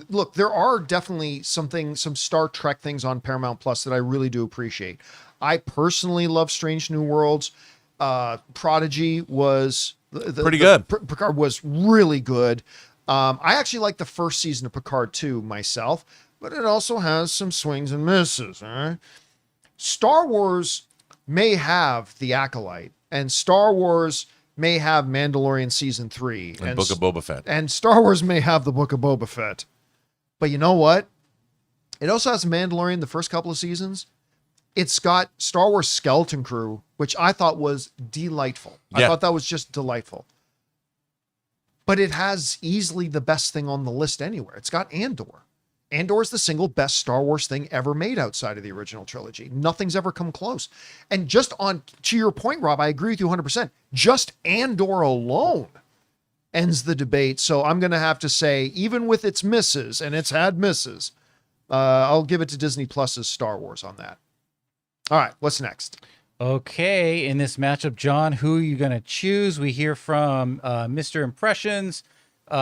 Look, there are definitely some Star Trek things on Paramount Plus that I really do appreciate. I personally love Strange New Worlds. Prodigy was pretty good. Picard was really good. I actually like the first season of Picard too myself, but it also has some swings and misses. Right? Star Wars may have The Acolyte, and Star Wars may have Mandalorian Season 3. And Book of Boba Fett. And Star Wars may have the Book of Boba Fett. But you know what? It also has Mandalorian the first couple of seasons. It's got Star Wars Skeleton Crew, which I thought was delightful. I thought that was just delightful. But it has easily the best thing on the list anywhere. It's got Andor. Andor is the single best Star Wars thing ever made outside of the original trilogy. Nothing's ever come close. And just on to your point, Rob, I agree with you 100%. Just Andor alone ends the debate. So I'm going to have to say, even with its misses, and it's had misses, I'll give it to Disney Plus's Star Wars on that. All right, what's next? Okay, in this matchup, John, who are you going to choose? We hear from Mr. Impressions,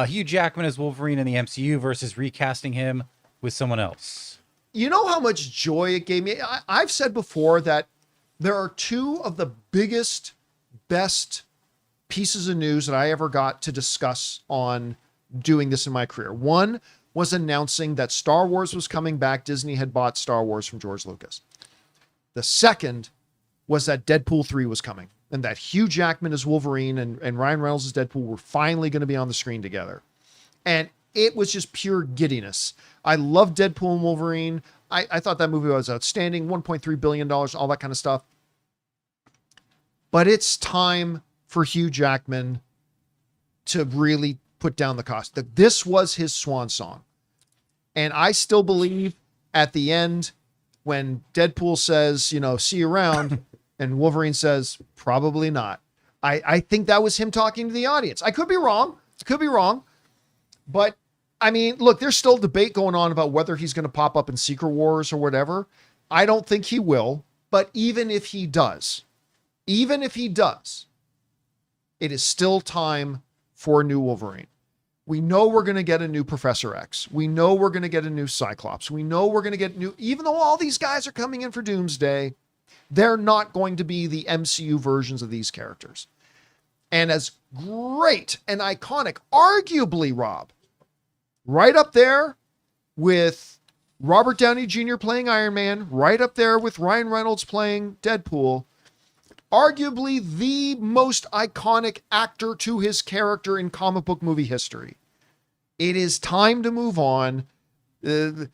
Hugh Jackman as Wolverine in the MCU versus recasting him with someone else. You know how much joy it gave me? I've said before that there are two of the biggest, best pieces of news that I ever got to discuss on doing this in my career. One was announcing that Star Wars was coming back. Disney had bought Star Wars from George Lucas. The second was that Deadpool 3 was coming and that Hugh Jackman as Wolverine and Ryan Reynolds as Deadpool were finally going to be on the screen together. And it was just pure giddiness. I love Deadpool and Wolverine. I thought that movie was outstanding. $1.3 billion, all that kind of stuff. But it's time for Hugh Jackman to really put down the cost. This was his swan song. And I still believe at the end, when Deadpool says, see you around, and Wolverine says, probably not. I think that was him talking to the audience. I could be wrong. But, I mean, look, there's still debate going on about whether he's going to pop up in Secret Wars or whatever. I don't think he will. But even if he does, it is still time for a new Wolverine. We know we're going to get a new Professor X. We know we're going to get a new Cyclops. We know we're going to get new, even though all these guys are coming in for Doomsday, they're not going to be the MCU versions of these characters. And as great and iconic, arguably, Rob, right up there with Robert Downey Jr. playing Iron Man, right up there with Ryan Reynolds playing Deadpool, arguably the most iconic actor to his character in comic book movie history. It is time to move on.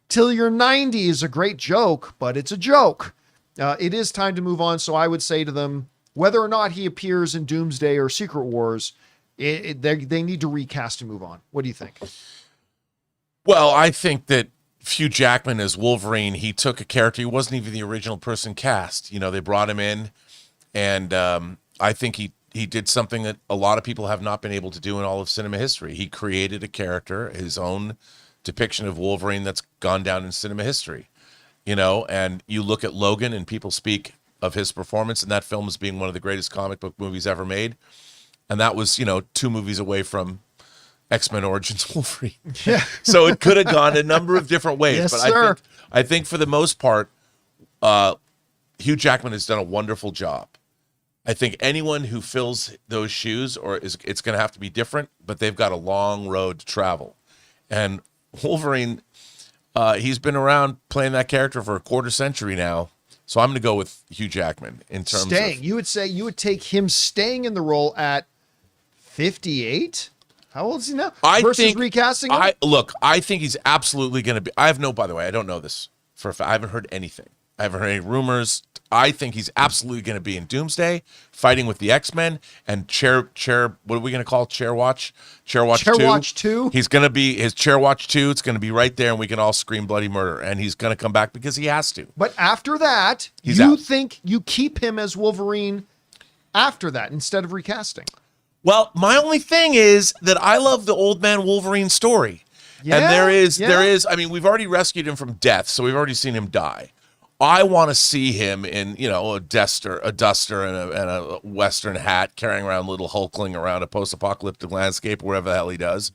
Till you're 90 is a great joke, but it's a joke. It is time to move on. So I would say to them, whether or not he appears in Doomsday or Secret Wars, they need to recast and move on. What do you think? Well, I think that Hugh Jackman as Wolverine, he took a character. He wasn't even the original person cast. They brought him in. And I think he did something that a lot of people have not been able to do in all of cinema history. He created a character, his own depiction of Wolverine that's gone down in cinema history. And you look at Logan and people speak of his performance in that film as being one of the greatest comic book movies ever made. And that was, 2 movies away from X-Men Origins Wolverine. Yeah. So it could have gone a number of different ways. Yes, but sir. I think for the most part, Hugh Jackman has done a wonderful job. I think anyone who fills those shoes, it's going to have to be different, but they've got a long road to travel. And Wolverine, he's been around playing that character for a quarter century now. So I'm going to go with Hugh Jackman in terms of... You would take him staying in the role at 58? How old is he now? Versus recasting him? I think he's absolutely going to be... by the way, I don't know this for a fact. I haven't heard anything. I haven't heard any rumors. I think he's absolutely going to be in Doomsday, fighting with the X-Men, and what are we going to call it? Chair Watch 2? He's going to be his Chair Watch 2. It's going to be right there, and we can all scream bloody murder. And he's going to come back because he has to. But after that, think you keep him as Wolverine after that instead of recasting? Well, my only thing is that I love the old man Wolverine story. Yeah, and there is, I mean, we've already rescued him from death, so we've already seen him die. I want to see him in, a duster and a Western hat, carrying around little Hulkling around a post-apocalyptic landscape, wherever the hell he does,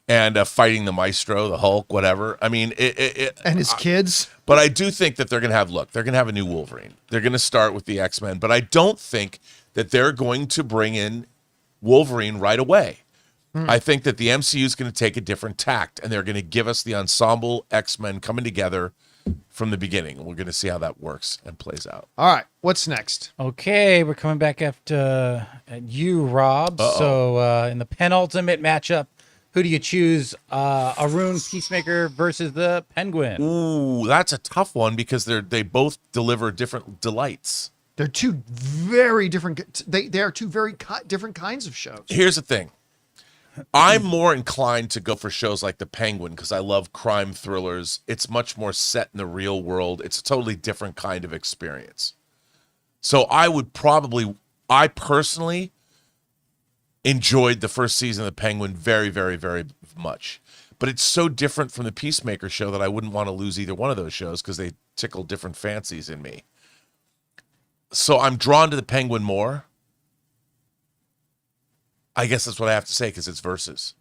and fighting the Maestro, the Hulk, whatever. I mean, and his kids. But I do think that they're going to have a new Wolverine. They're going to start with the X-Men, but I don't think that they're going to bring in Wolverine right away. I think that the MCU is going to take a different tact, and they're going to give us the ensemble X-Men coming together from the beginning. We're going to see how that works and plays out. All right, what's next? Okay, we're coming back at you, Rob. Uh-oh. So in the penultimate matchup, who do you choose? Arun Peacemaker versus the Penguin. Ooh, that's a tough one because they both deliver different delights. They're two very different. They are two very different kinds of shows. Here's the thing. I'm more inclined to go for shows like The Penguin because I love crime thrillers. It's much more set in the real world. It's a totally different kind of experience. So I personally enjoyed the first season of The Penguin very, very, very much. But it's so different from the Peacemaker show that I wouldn't want to lose either one of those shows because they tickle different fancies in me. So I'm drawn to The Penguin more. I guess that's what I have to say because it's versus.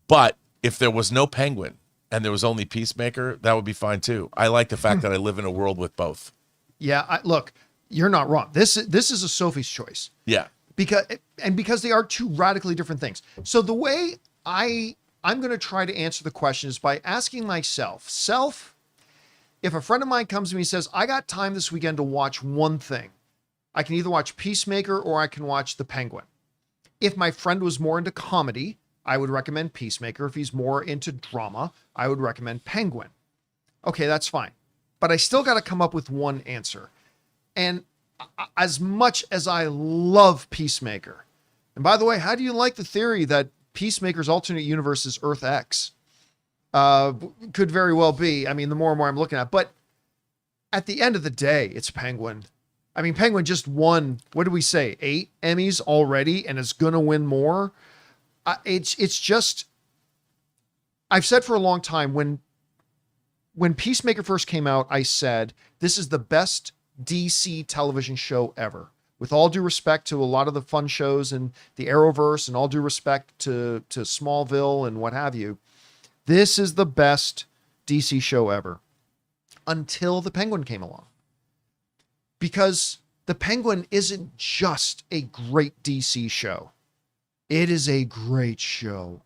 But if there was no Penguin and there was only Peacemaker, that would be fine too. I like the fact that I live in a world with both. Yeah, look, you're not wrong. This is a Sophie's choice. Yeah. Because they are two radically different things. So the way I'm going to try to answer the question is by asking myself, if a friend of mine comes to me and says, I got time this weekend to watch one thing, I can either watch Peacemaker or I can watch The Penguin. If my friend was more into comedy, I would recommend Peacemaker. If he's more into drama, I would recommend Penguin. Okay, that's fine. But I still got to come up with one answer. And as much as I love Peacemaker, and by the way, how do you like the theory that Peacemaker's alternate universe is Earth X? Could very well be. I mean, the more and more I'm looking at, but at the end of the day, it's Penguin. I mean, Penguin just won, what did we say, 8 Emmys already and is going to win more. It's just, I've said for a long time, when Peacemaker first came out, I said, this is the best DC television show ever. With all due respect to a lot of the fun shows in the Arrowverse and all due respect to Smallville and what have you, this is the best DC show ever. Until The Penguin came along. Because The Penguin isn't just a great DC show. It is a great show.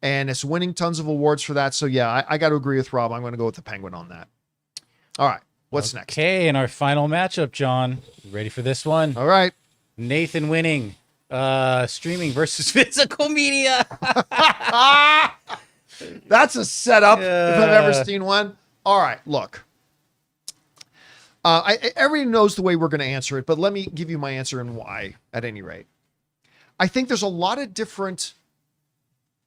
And it's winning tons of awards for that. So yeah, I got to agree with Rob. I'm going to go with The Penguin on that. All right. What's next? Okay, in our final matchup, John. You ready for this one? All right. Nathan winning. Streaming versus physical media. That's a setup if I've ever seen one. All right, look. Everybody knows the way we're going to answer it, but let me give you my answer and why, at any rate. I think there's a lot of different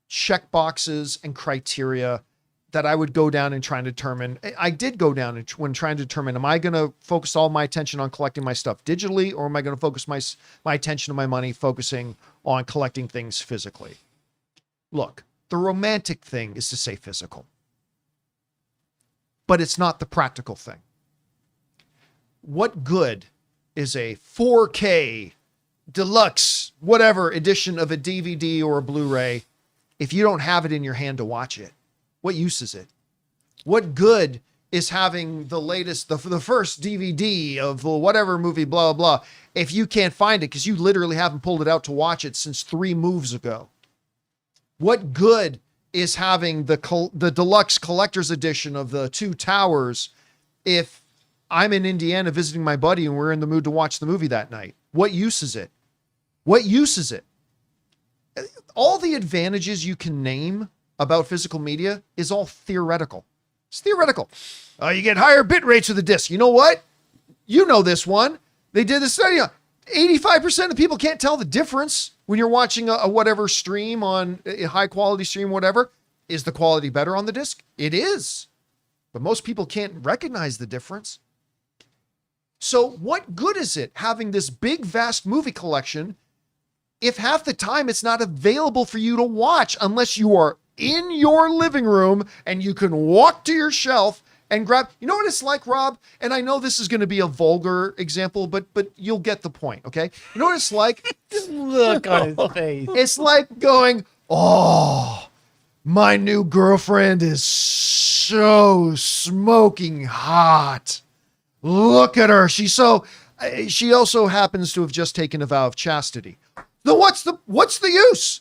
check boxes and criteria that I would go down and try and determine. I did go down when trying to determine, am I going to focus all my attention on collecting my stuff digitally, or am I going to focus my attention and my money focusing on collecting things physically? Look, the romantic thing is to say physical, but it's not the practical thing. What good is a 4K deluxe, whatever edition of a DVD or a Blu-ray if you don't have it in your hand to watch it? What use is it? What good is having the latest, the first DVD of whatever movie, blah, blah, if you can't find it because you literally haven't pulled it out to watch it since 3 moves ago? What good is having the deluxe collector's edition of the Two Towers if I'm in Indiana visiting my buddy and we're in the mood to watch the movie that night? What use is it? What use is it? All the advantages you can name about physical media is all theoretical. It's theoretical. You get higher bit rates with the disc. You know what? You know this one. They did this study. 85% of people can't tell the difference when you're watching a whatever stream on a high quality stream, whatever. Is the quality better on the disc? It is. But most people can't recognize the difference. So what good is it having this big, vast movie collection if half the time it's not available for you to watch unless you are in your living room and you can walk to your shelf and grab, you know what it's like, Rob? And I know this is going to be a vulgar example, but you'll get the point, okay? You know what it's like? Look on his face. It's like going, oh, my new girlfriend is so smoking hot. Look at her. She also happens to have just taken a vow of chastity. So what's the use?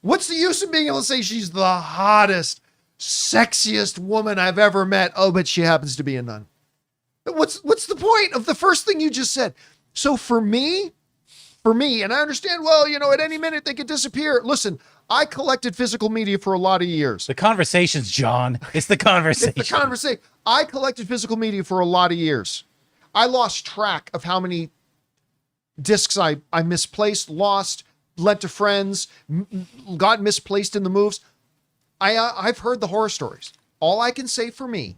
What's the use of being able to say she's the hottest, sexiest woman I've ever met? Oh, but she happens to be a nun. What's the point of the first thing you just said? So for me, and I understand, well, at any minute they could disappear. Listen, I collected physical media for a lot of years. The conversations, John. It's the conversation. It's the conversation. I collected physical media for a lot of years. I lost track of how many discs I misplaced, lost, lent to friends, got misplaced in the moves. I've heard the horror stories. All I can say for me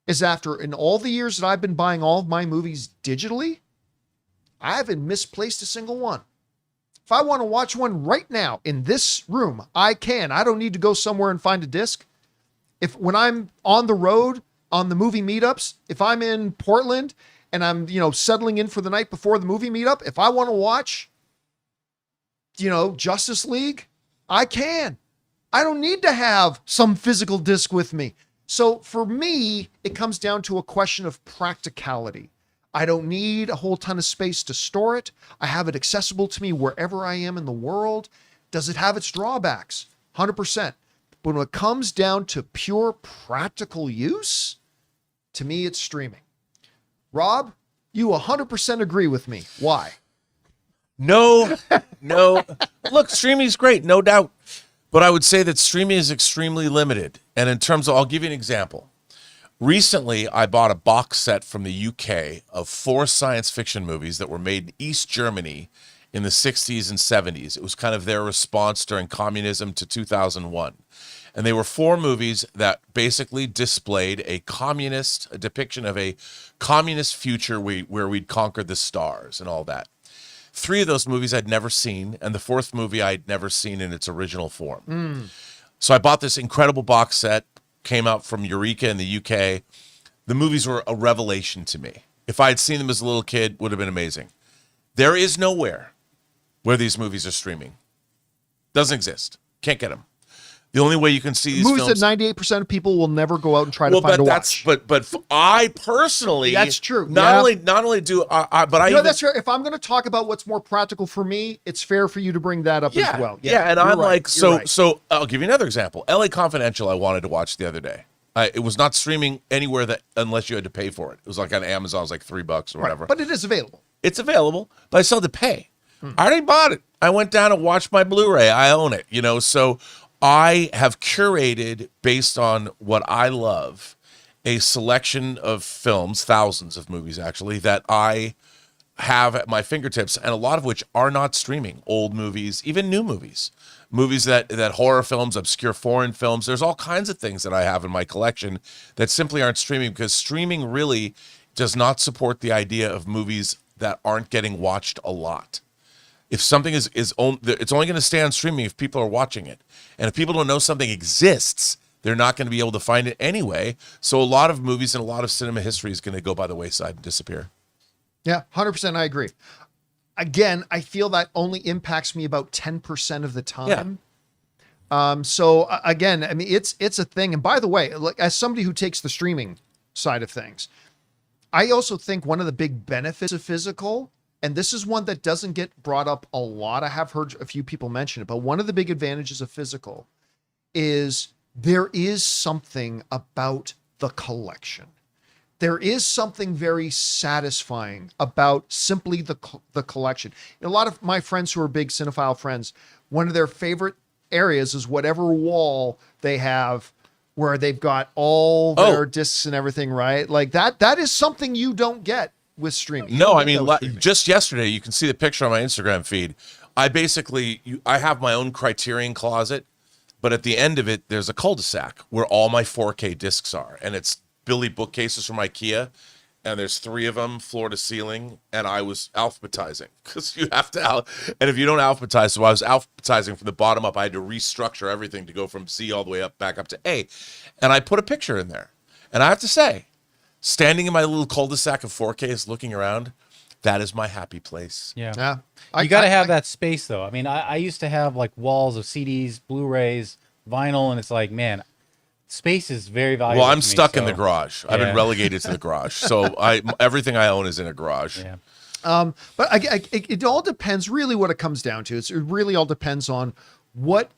is in all the years that I've been buying all of my movies digitally, I haven't misplaced a single one. If I want to watch one right now in this room, I can. I don't need to go somewhere and find a disc. When I'm on the road, on the movie meetups, if I'm in Portland and I'm, settling in for the night before the movie meetup, if I want to watch, Justice League, I can. I don't need to have some physical disc with me. So for me, it comes down to a question of practicality. I don't need a whole ton of space to store it. I have it accessible to me wherever I am in the world. Does it have its drawbacks? 100%. But when it comes down to pure practical use, to me, it's streaming. Rob, you 100% agree with me. Why? No. Look, streaming is great, no doubt. But I would say that streaming is extremely limited. And in terms of, I'll give you an example. Recently, I bought a box set from the UK of 4 science fiction movies that were made in East Germany in the 60s and 70s. It was kind of their response during communism to 2001. And they were 4 movies that basically displayed a depiction of a communist future where we'd conquered the stars and all that. 3 of those movies I'd never seen, and the 4th movie I'd never seen in its original form. So I bought this incredible box set, came out from Eureka in the UK. The movies were a revelation to me. If I had seen them as a little kid, would have been amazing. There is nowhere where these movies are streaming. Doesn't exist. Can't get them. The only way you can see these movies films, that 98% of people will never go out and try to find a watch. But I personally, that's true. Not only do I, but I that's fair. If I'm going to talk about what's more practical for me, it's fair for you to bring that up as well. Yeah, and I'm right. So I'll give you another example. LA Confidential, I wanted to watch the other day. It was not streaming anywhere unless you had to pay for it. It was like on Amazon, it was like $3 or whatever. Right. But it is available. It's available, but I still had to pay. I already bought it. I went down and watched my Blu-ray. I own it. So I have curated, based on what I love, a selection of films, thousands of movies actually, that I have at my fingertips, and a lot of which are not streaming. Old movies, even new movies. Movies that horror films, obscure foreign films. There's all kinds of things that I have in my collection that simply aren't streaming, because streaming really does not support the idea of movies that aren't getting watched a lot. If something it's only going to stay on streaming if people are watching it. And if people don't know something exists, they're not going to be able to find it anyway. So a lot of movies and a lot of cinema history is going to go by the wayside and disappear. Yeah, 100% I agree. Again, I feel that only impacts me about 10% of the time. So again, I mean, it's a thing. And by the way, like, as somebody who takes the streaming side of things, I also think one of the big benefits of physical, and this is one that doesn't get brought up a lot, I have heard a few people mention it, but one of the big advantages of physical is there is something about the collection. There is something very satisfying about simply the collection. A lot of my friends who are big cinephile friends, one of their favorite areas is whatever wall they have where they've got all their discs and everything, right? Like that is something you don't get with streaming. No, I mean, just yesterday, you can see the picture on my Instagram feed. I have my own Criterion closet, but at the end of it, there's a cul-de-sac where all my 4K discs are. And it's Billy bookcases from IKEA. And there's 3 of them, floor to ceiling. And I was alphabetizing, because you have to. And if you don't alphabetize, so I was alphabetizing from the bottom up. I had to restructure everything to go from Z all the way up, back up to A. And I put a picture in there. And I have to say, standing in my little cul-de-sac of 4Ks looking around, that is my happy place. Yeah. You got to have that space, though. I mean, I used to have like walls of CDs, Blu-rays, vinyl, and it's like, man, space is very valuable. Well, I'm to me, stuck in so- the garage. I've been relegated to the garage. So everything I own is in a garage. Yeah. But it all depends really what it comes down to. It really all depends on what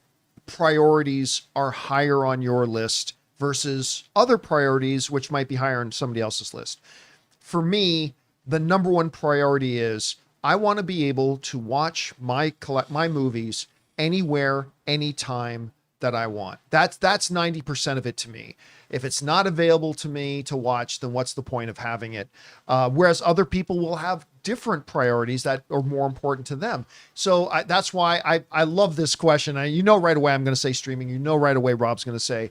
priorities are higher on your list versus other priorities, which might be higher on somebody else's list. For me, the number one priority is I want to be able to watch my movies anywhere, anytime that I want. That's 90% of it to me. If it's not available to me to watch, then what's the point of having it? Whereas other people will have different priorities that are more important to them. So that's why I love this question. You know right away I'm going to say streaming. You know right away Rob's going to say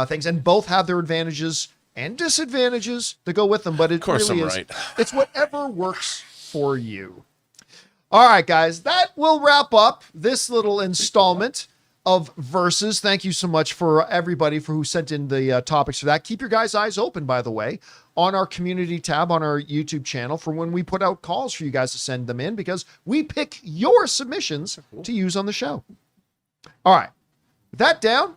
things. And both have their advantages and disadvantages to go with them. But it Of course really I'm is. right. It's whatever works for you. All right, guys, that will wrap up this little installment of Versus. Thank you so much for everybody who sent in the topics for that. Keep your guys' eyes open, by the way, on our community tab on our YouTube channel for when we put out calls for you guys to send them in, because we pick your submissions to use on the show. All right, with that down,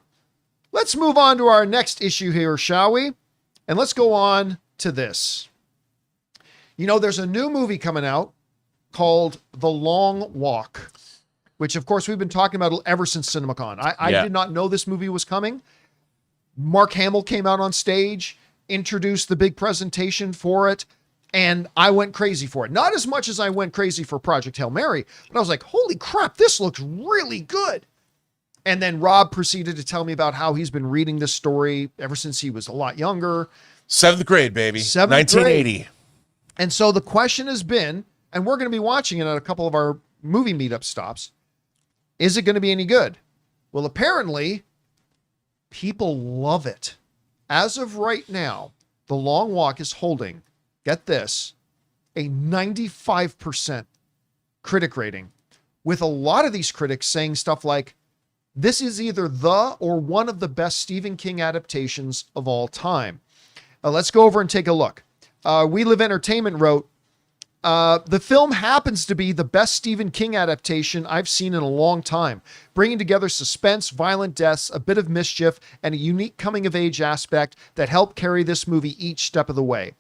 let's move on to our next issue here, shall we? And let's go on to this. You know, there's a new movie coming out called The Long Walk, which of course we've been talking about ever since CinemaCon. I did not know this movie was coming. Mark Hamill came out on stage, introduced the big presentation for it, and I went crazy for it. Not as much as I went crazy for Project Hail Mary, but I was like, holy crap, this looks really good. And then Rob proceeded to tell me about how he's been reading this story ever since he was a lot younger. 7th grade, baby. 1980. And so the question has been, and we're going to be watching it at a couple of our movie meetup stops, is it going to be any good? Well, apparently, people love it. As of right now, The Long Walk is holding, get this, a 95% critic rating, with a lot of these critics saying stuff like, this is either the or one of the best Stephen King adaptations of all time. Let's go over and take a look. We Live Entertainment wrote, the film happens to be the best Stephen King adaptation I've seen in a long time, bringing together suspense, violent deaths, a bit of mischief, and a unique coming-of-age aspect that helped carry this movie each step of the way.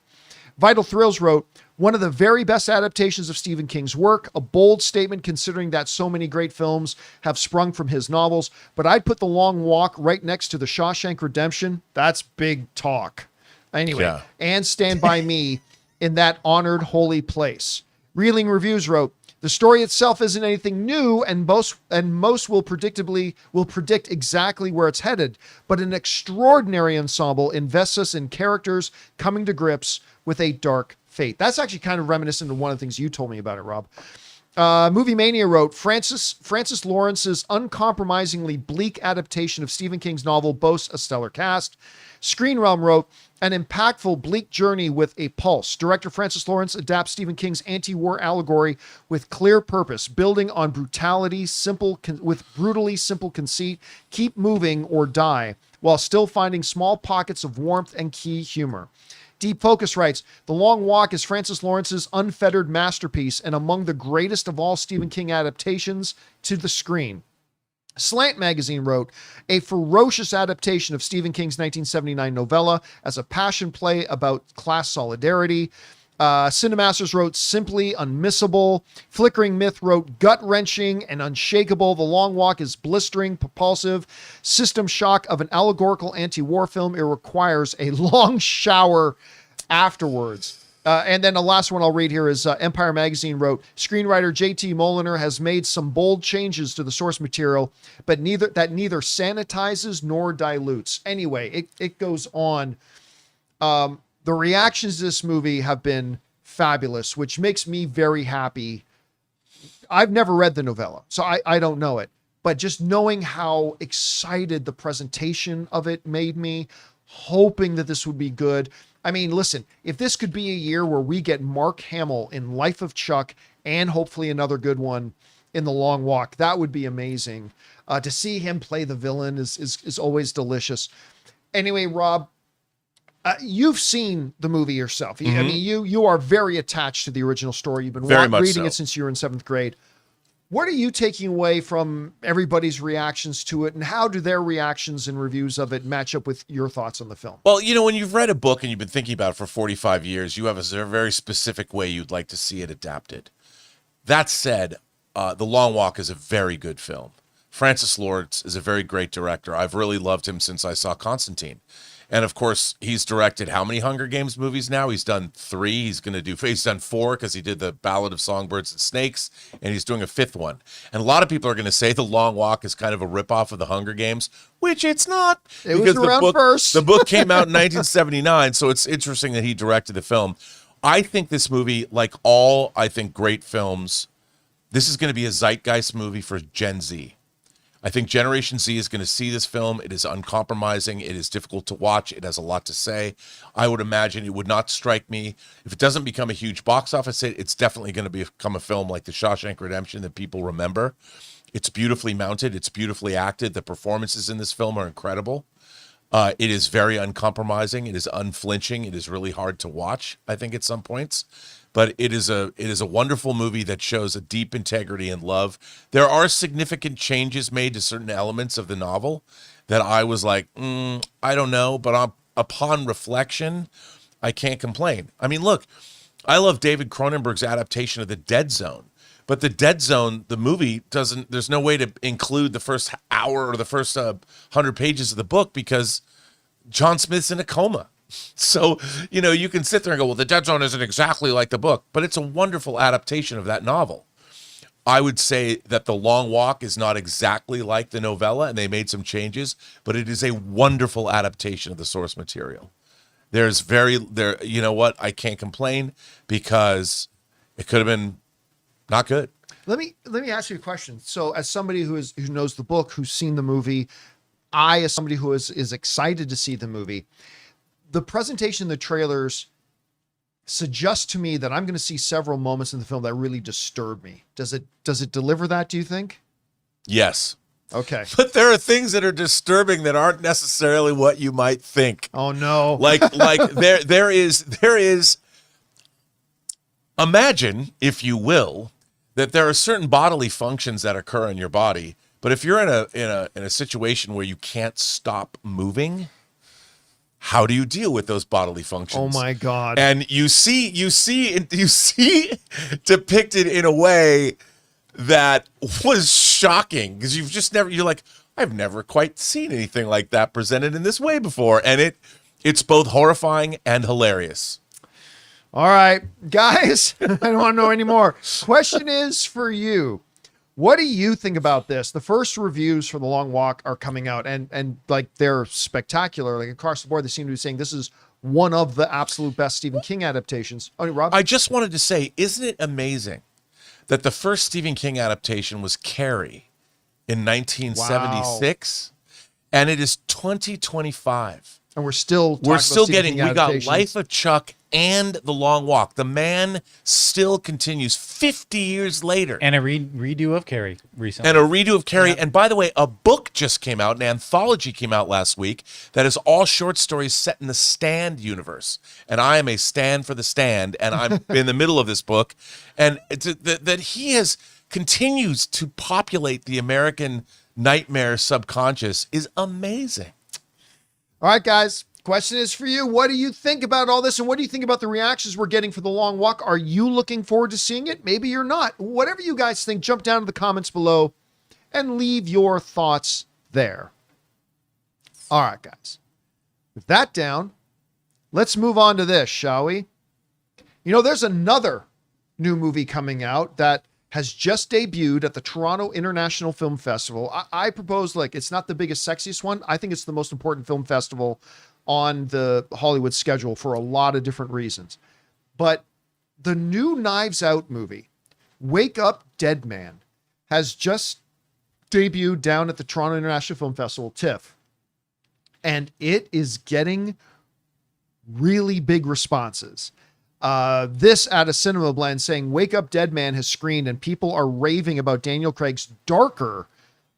Vital Thrills wrote, one of the very best adaptations of Stephen King's work, a bold statement considering that so many great films have sprung from his novels, but I'd put The Long Walk right next to The Shawshank Redemption. That's big talk. Anyway, and Stand By Me in that honored holy place. Reeling Reviews wrote, the story itself isn't anything new, and most will predict exactly where it's headed, but an extraordinary ensemble invests us in characters coming to grips with a dark fate. That's actually kind of reminiscent of one of the things you told me about it, Rob. Movie Mania wrote, Francis Lawrence's uncompromisingly bleak adaptation of Stephen King's novel boasts a stellar cast. Screen Realm wrote, an impactful, bleak journey with a pulse. Director Francis Lawrence adapts Stephen King's anti-war allegory with clear purpose, building on brutally simple conceit, keep moving or die, while still finding small pockets of warmth and key humor. Deep Focus writes, The Long Walk is Francis Lawrence's unfettered masterpiece and among the greatest of all Stephen King adaptations to the screen. Slant Magazine wrote, a ferocious adaptation of Stephen King's 1979 novella as a passion play about class solidarity. Cinemasters wrote, simply unmissable. Flickering Myth wrote, gut-wrenching and unshakable. The Long Walk is blistering, propulsive. System shock of an allegorical anti-war film. It requires a long shower afterwards. And then the last one I'll read here is Empire Magazine wrote, screenwriter J.T. Moliner has made some bold changes to the source material, but neither sanitizes nor dilutes. Anyway, it goes on. The reactions to this movie have been fabulous, which makes me very happy. I've never read the novella, so I don't know it. But just knowing how excited the presentation of it made me, hoping that this would be good. I mean, listen, if this could be a year where we get Mark Hamill in Life of Chuck and hopefully another good one in The Long Walk, that would be amazing. To see him play the villain is always delicious. Anyway, Rob, You've seen the movie yourself. I Mm-hmm. mean, you are very attached to the original story. You've been Very much reading so. it since you were in 7th grade. What are you taking away from everybody's reactions to it, and how do their reactions and reviews of it match up with your thoughts on the film? Well, when you've read a book and you've been thinking about it for 45 years, you have a very specific way you'd like to see it adapted. That said, The Long Walk is a very good film. Francis Lawrence is a very great director. I've really loved him since I saw Constantine. And of course, he's directed how many Hunger Games movies now? He's done 3. He's done 4 because he did the Ballad of Songbirds and Snakes, and he's doing a 5th one. And a lot of people are going to say The Long Walk is kind of a ripoff of the Hunger Games, which it's not. It was around first. The book came out in 1979, so it's interesting that he directed the film. I think this movie, like all, great films, this is going to be a zeitgeist movie for Gen Z. I think Generation Z is going to see this film. It is uncompromising. It is difficult to watch. It has a lot to say. I would imagine it would not strike me. If it doesn't become a huge box office hit, it's definitely going to become a film like The Shawshank Redemption that people remember. It's beautifully mounted. It's beautifully acted. The performances in this film are incredible. It is very uncompromising. It is unflinching. It is really hard to watch, I think, at some points. But it is a wonderful movie that shows a deep integrity and love. There are significant changes made to certain elements of the novel that I was like, I don't know. But upon reflection, I can't complain. I mean, look, I love David Cronenberg's adaptation of The Dead Zone. But The Dead Zone, the movie, there's no way to include the first hour or the first 100 pages of the book because John Smith's in a coma. So, you can sit there and go, well, The Dead Zone isn't exactly like the book, but it's a wonderful adaptation of that novel. I would say that The Long Walk is not exactly like the novella, and they made some changes, but it is a wonderful adaptation of the source material. You know what? I can't complain because it could have been not good. Let me ask you a question. So, as somebody who knows the book, who's seen the movie, as somebody who is excited to see the movie, the presentation, the trailers suggest to me that I'm going to see several moments in the film that really disturb me. Does it deliver that, do you think? Yes. Okay. But there are things that are disturbing that aren't necessarily what you might think. Oh no. Like there is imagine, if you will, that there are certain bodily functions that occur in your body, but if you're in a situation where you can't stop moving, how do you deal with those bodily functions? Oh my God. And you see depicted in a way that was shocking because you're like, I've never quite seen anything like that presented in this way before. And it's both horrifying and hilarious. All right, guys, I don't want to know anymore. Question is for you. What do you think about this? The first reviews for The Long Walk are coming out and like they're spectacular. Like across the board, they seem to be saying this is one of the absolute best Stephen King adaptations. Oh, Rob? I just wanted to say, isn't it amazing that the first Stephen King adaptation was Carrie in 1976? Wow. And it is 2025. And we're still getting, we got Life of Chuck and The Long Walk. The man still continues 50 years later. And a redo of Carrie recently. Yeah. And by the way, a book just came out, an anthology came out last week that is all short stories set in the Stand universe. And I am a stand for the Stand, and I'm in the middle of this book. And that he continues to populate the American nightmare subconscious is amazing. All right, guys. Question is for you. What do you think about all this? And what do you think about the reactions we're getting for The Long Walk? Are you looking forward to seeing it? Maybe you're not. Whatever you guys think, jump down to the comments below and leave your thoughts there. All right, guys. With that down, let's move on to this, shall we? There's another new movie coming out that has just debuted at the Toronto International Film Festival. I propose, it's not the biggest, sexiest one. I think it's the most important film festival on the Hollywood schedule for a lot of different reasons. But the new Knives Out movie, Wake Up Deadman, has just debuted down at the Toronto International Film Festival, TIFF. And it is getting really big responses. This at a Cinema Blend saying Wake Up Deadman has screened and people are raving about Daniel Craig's darker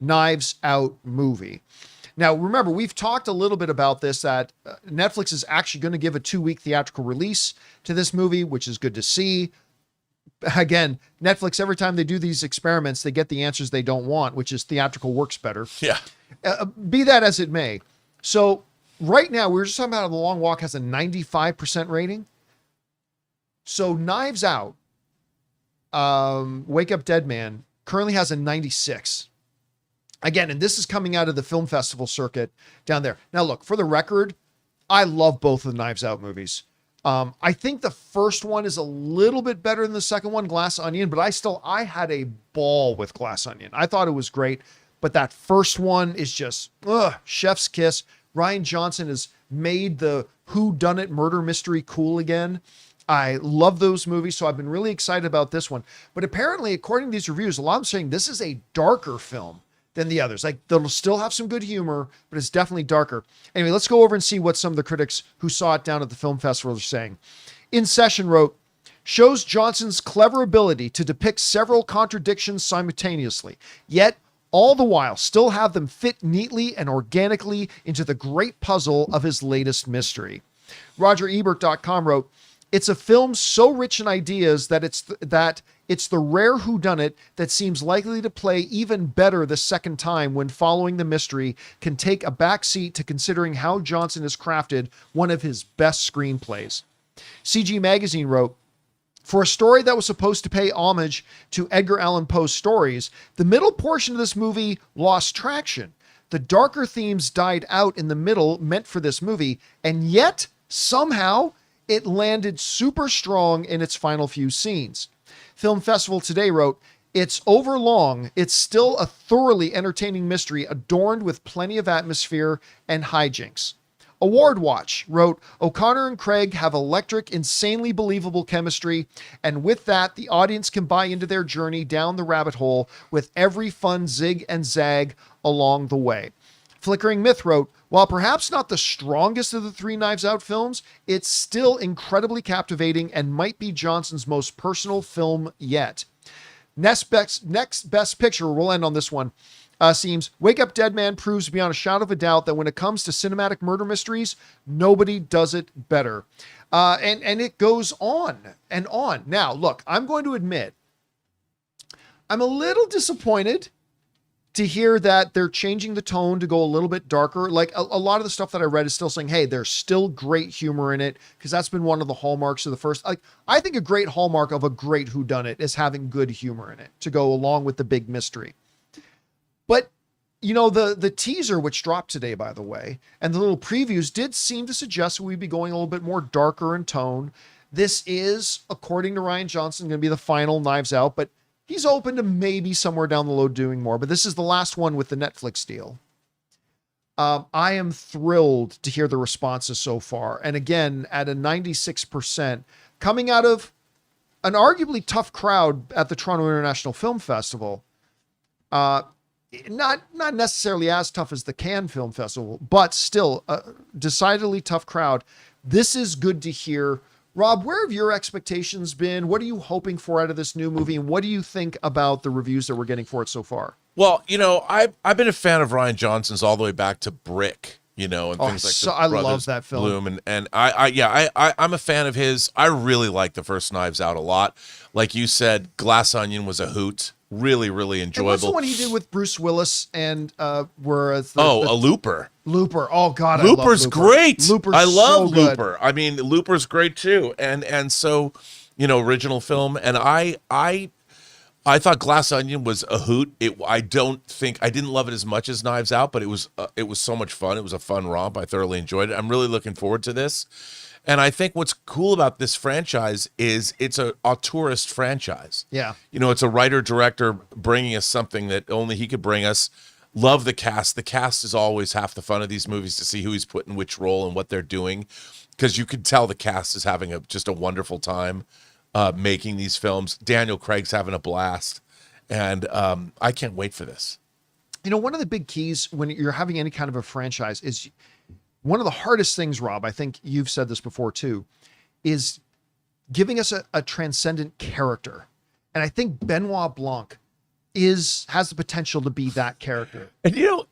Knives Out movie. Now, remember, we've talked a little bit about this, that Netflix is actually going to give a 2-week theatrical release to this movie, which is good to see. Again, Netflix, every time they do these experiments, they get the answers they don't want, which is theatrical works better. Yeah. Be that as it may. So right now, we were just talking about The Long Walk has a 95% rating. So Knives Out, Wake Up Dead Man, currently has a 96. Again, and this is coming out of the film festival circuit down there. Now, look, for the record, I love both of the Knives Out movies. I think the first one is a little bit better than the second one, Glass Onion, but I had a ball with Glass Onion. I thought it was great, but that first one is just, chef's kiss. Rian Johnson has made the whodunit murder mystery cool again. I love those movies, so I've been really excited about this one. But apparently, according to these reviews, a lot of them saying this is a darker film than the others. Like, they'll still have some good humor, but it's definitely darker. Anyway, let's go over and see what some of the critics who saw it down at the film festival are saying. In Session wrote, shows Johnson's clever ability to depict several contradictions simultaneously, yet all the while still have them fit neatly and organically into the great puzzle of his latest mystery. RogerEbert.com wrote, it's a film so rich in ideas that it's the rare whodunit that seems likely to play even better the second time when following the mystery can take a backseat to considering how Johnson has crafted one of his best screenplays. CG Magazine wrote, for a story that was supposed to pay homage to Edgar Allan Poe's stories, the middle portion of this movie lost traction. The darker themes died out in the middle meant for this movie, and yet, somehow, it landed super strong in its final few scenes. Film Festival Today wrote, it's overlong. It's still a thoroughly entertaining mystery adorned with plenty of atmosphere and hijinks. Award Watch wrote, O'Connor and Craig have electric, insanely believable chemistry, and with that, the audience can buy into their journey down the rabbit hole with every fun zig and zag along the way. Flickering Myth wrote, while perhaps not the strongest of the three Knives Out films, it's still incredibly captivating and might be Johnson's most personal film yet. Next best picture, we'll end on this one, seems Wake Up Dead Man proves beyond a shadow of a doubt that when it comes to cinematic murder mysteries, nobody does it better. And it goes on and on. Now, look, I'm going to admit, I'm a little disappointed to hear that they're changing the tone to go a little bit darker. Like a lot of the stuff that I read is still saying, hey, there's still great humor in it, because that's been one of the hallmarks of the first. Like, I think a great hallmark of a great whodunit is having good humor in it to go along with the big mystery. But, you know, the teaser, which dropped today, by the way, and the little previews did seem to suggest we'd be going a little bit more darker in tone. This is, according to Rian Johnson, going to be the final Knives Out, but he's open to maybe somewhere down the road doing more, but this is the last one with the Netflix deal. I am thrilled to hear the responses so far. And again, at a 96%, coming out of an arguably tough crowd at the Toronto International Film Festival. Not necessarily as tough as the Cannes Film Festival, but still a decidedly tough crowd. This is good to hear. Rob, where have your expectations been? What are you hoping for out of this new movie? And what do you think about the reviews that we're getting for it so far? Well, you know, I've been a fan of Rian Johnson's all the way back to Brick, you know, and things like that. I love that film. Bloom, and I'm a fan of his. I really like the first Knives Out a lot. Like you said, Glass Onion was a hoot. Really, really enjoyable. And what's the one he did with Bruce Willis and a Looper. Looper. Oh God, Looper's I love Looper. Great. Looper's I love so good. Looper. I mean, Looper's great too. And so, you know, original film. And I thought Glass Onion was a hoot. I didn't love it as much as Knives Out, but it was so much fun. It was a fun romp. I thoroughly enjoyed it. I'm really looking forward to this. And I think what's cool about this franchise is it's a auteurist franchise. Yeah. You know, it's a writer-director bringing us something that only he could bring us. Love the cast. The cast is always half the fun of these movies, to see who he's put in which role and what they're doing, because you can tell the cast is having just a wonderful time making these films. Daniel Craig's having a blast, and I can't wait for this. You know, one of the big keys when you're having any kind of a franchise is one of the hardest things, Rob, I think you've said this before too, is giving us a transcendent character. And I think Benoit Blanc has the potential to be that character. And, you know,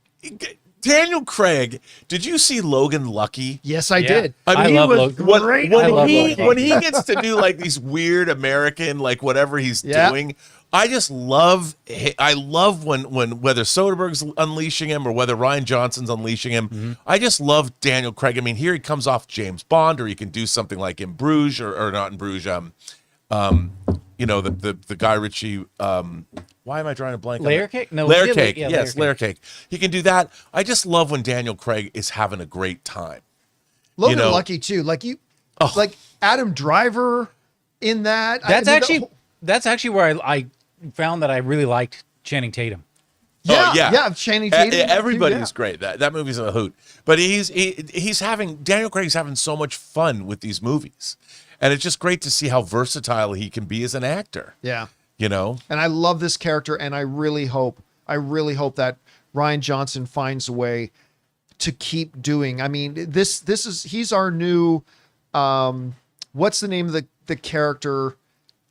Daniel Craig, did you see Logan Lucky? Yes, I Yeah. did. I mean, love was Logan. great. I love Logan. When he gets to do like these weird American, like whatever he's Yeah. doing, I just love. I love when whether Soderbergh's unleashing him or whether Ryan Johnson's unleashing him. I just love Daniel Craig. I mean, here he comes off James Bond, or he can do something like in Bruges or not in Bruges. You know, the Guy Ritchie. Why am I drawing a blank? Layer on that? Cake? No, Layer we did Cake. yeah, Yes, Layer Cake. He can do that. I just love when Daniel Craig is having a great time. Logan You know- Lucky too. Like Oh. like Adam Driver in that. That's actually where I found that I really liked Channing Tatum. yeah, Channing Tatum. Everybody's yeah. great. That movie's a hoot. But Daniel Craig's having so much fun with these movies, and it's just great to see how versatile he can be as an actor. Yeah. You know, And I love this character, and I really hope that Ryan Johnson finds a way to keep doing. I mean, he's our new what's the name of the character,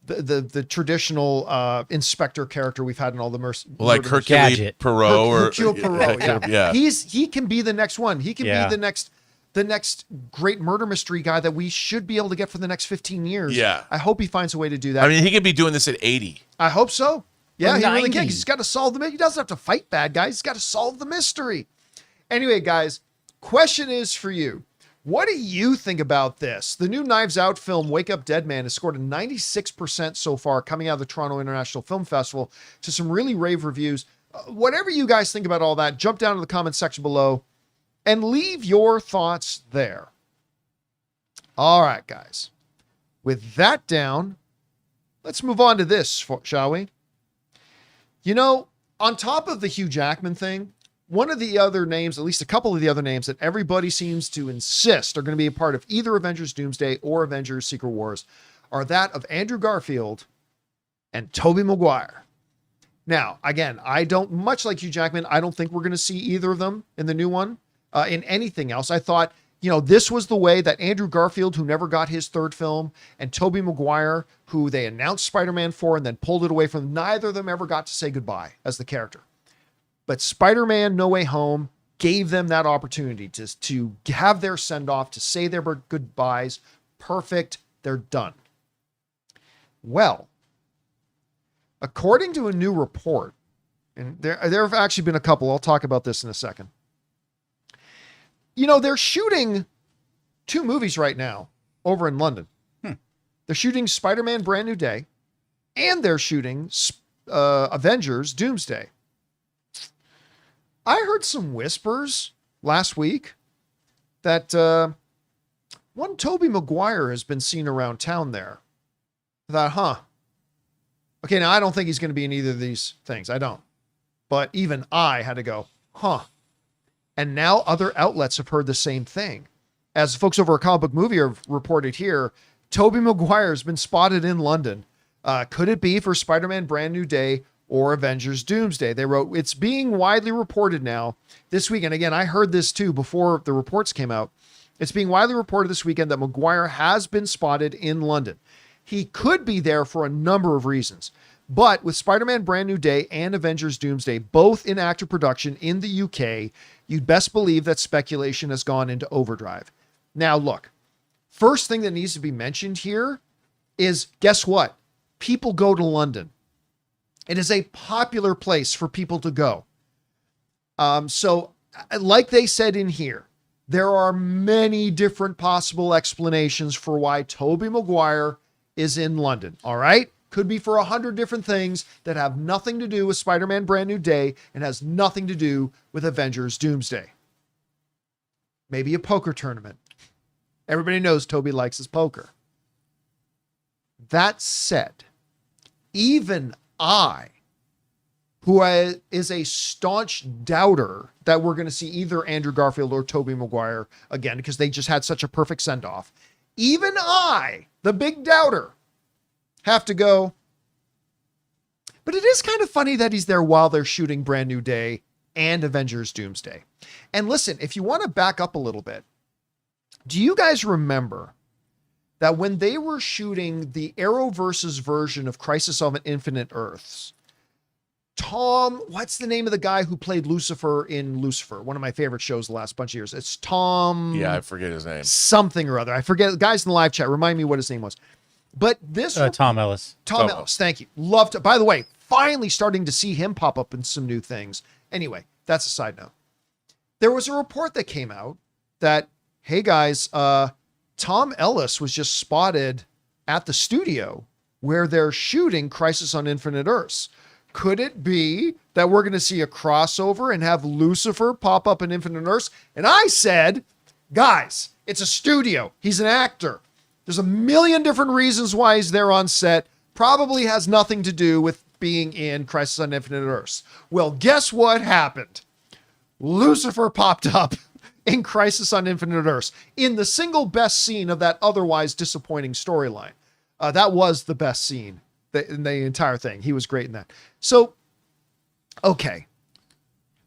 the traditional inspector character we've had in all the like murder- Hercule Gadget. Poirot Hercule Poirot. Yeah. yeah. He can be the next one. He can Yeah. be the next great murder mystery guy that we should be able to get for the next 15 years. Yeah. I hope he finds a way to do that. I mean, he could be doing this at 80. I hope so. Yeah, Or he really 90. can. 'Cause he's got to solve the mystery. He doesn't have to fight bad guys. He's got to solve the mystery. Anyway, guys, question is for you. What do you think about this? The new Knives Out film, Wake Up Deadman, has scored a 96% so far coming out of the Toronto International Film Festival to some really rave reviews. Whatever you guys think about all that, jump down to the comments section below and leave your thoughts there. All right, guys. With that down, let's move on to this, shall we? You know, on top of the Hugh Jackman thing, one of the other names, at least a couple of the other names that everybody seems to insist are going to be a part of either Avengers Doomsday or Avengers Secret Wars are that of Andrew Garfield and Tobey Maguire. Now, again, I don't, much like Hugh Jackman, I don't think we're going to see either of them in the new one, in anything else. I thought, you know, this was the way that Andrew Garfield, who never got his third film, and Tobey Maguire, who they announced Spider-Man for and then pulled it away from, neither of them ever got to say goodbye as the character. But Spider-Man No Way Home gave them that opportunity to have their send-off, to say their goodbyes. Perfect. They're done. Well, according to a new report, and there have actually been a couple, I'll talk about this in a second. You know, they're shooting 2 movies right now over in London. They're shooting Spider-Man Brand New Day, and they're shooting Avengers Doomsday. I heard some whispers last week that one Tobey Maguire has been seen around town there. I thought, okay, now I don't think he's going to be in either of these things. I don't. But even I had to go, And now other outlets have heard the same thing. As folks over at Comic Book Movie have reported here, Tobey Maguire has been spotted in London. Could it be for Spider-Man Brand New Day or Avengers Doomsday? They wrote, it's being widely reported now this weekend. Again, I heard this too before the reports came out. It's being widely reported this weekend that Maguire has been spotted in London. He could be there for a number of reasons. But with Spider-Man Brand New Day and Avengers Doomsday both in active production in the UK, you'd best believe that speculation has gone into overdrive. Now, look, first thing that needs to be mentioned here is, guess what? People go to London. It is a popular place for people to go. So, like they said in here, there are many different possible explanations for why Tobey Maguire is in London. All right? Could be for 100 different things that have nothing to do with Spider-Man Brand New Day and has nothing to do with Avengers Doomsday. Maybe a poker tournament. Everybody knows Tobey likes his poker. That said, even I, who is a staunch doubter that we're going to see either Andrew Garfield or Tobey Maguire again, because they just had such a perfect send-off, even I, the big doubter, have to go. But it is kind of funny that he's there while they're shooting Brand New Day and Avengers Doomsday. And listen, if you want to back up a little bit, do you guys remember that when they were shooting the Arrowverse's version of Crisis on Infinite Earths, what's the name of the guy who played Lucifer in Lucifer? One of my favorite shows the last bunch of years. It's Tom. Yeah, I forget his name. Something or other. I forget. The guys in the live chat, remind me what his name was. But this Tom Ellis. Tom Ellis, thank you. Loved it. By the way, finally starting to see him pop up in some new things. Anyway, that's a side note. There was a report that came out that, hey guys, Tom Ellis was just spotted at the studio where they're shooting Crisis on Infinite Earths. Could it be that we're going to see a crossover and have Lucifer pop up in Infinite Earths? And I said, guys, it's a studio. He's an actor. There's a million different reasons why he's there on set. Probably has nothing to do with being in Crisis on Infinite Earths. Well, guess what happened? Lucifer popped up in Crisis on Infinite Earths in the single best scene of that otherwise disappointing storyline. That was the best scene in the entire thing. He was great in that. So, okay.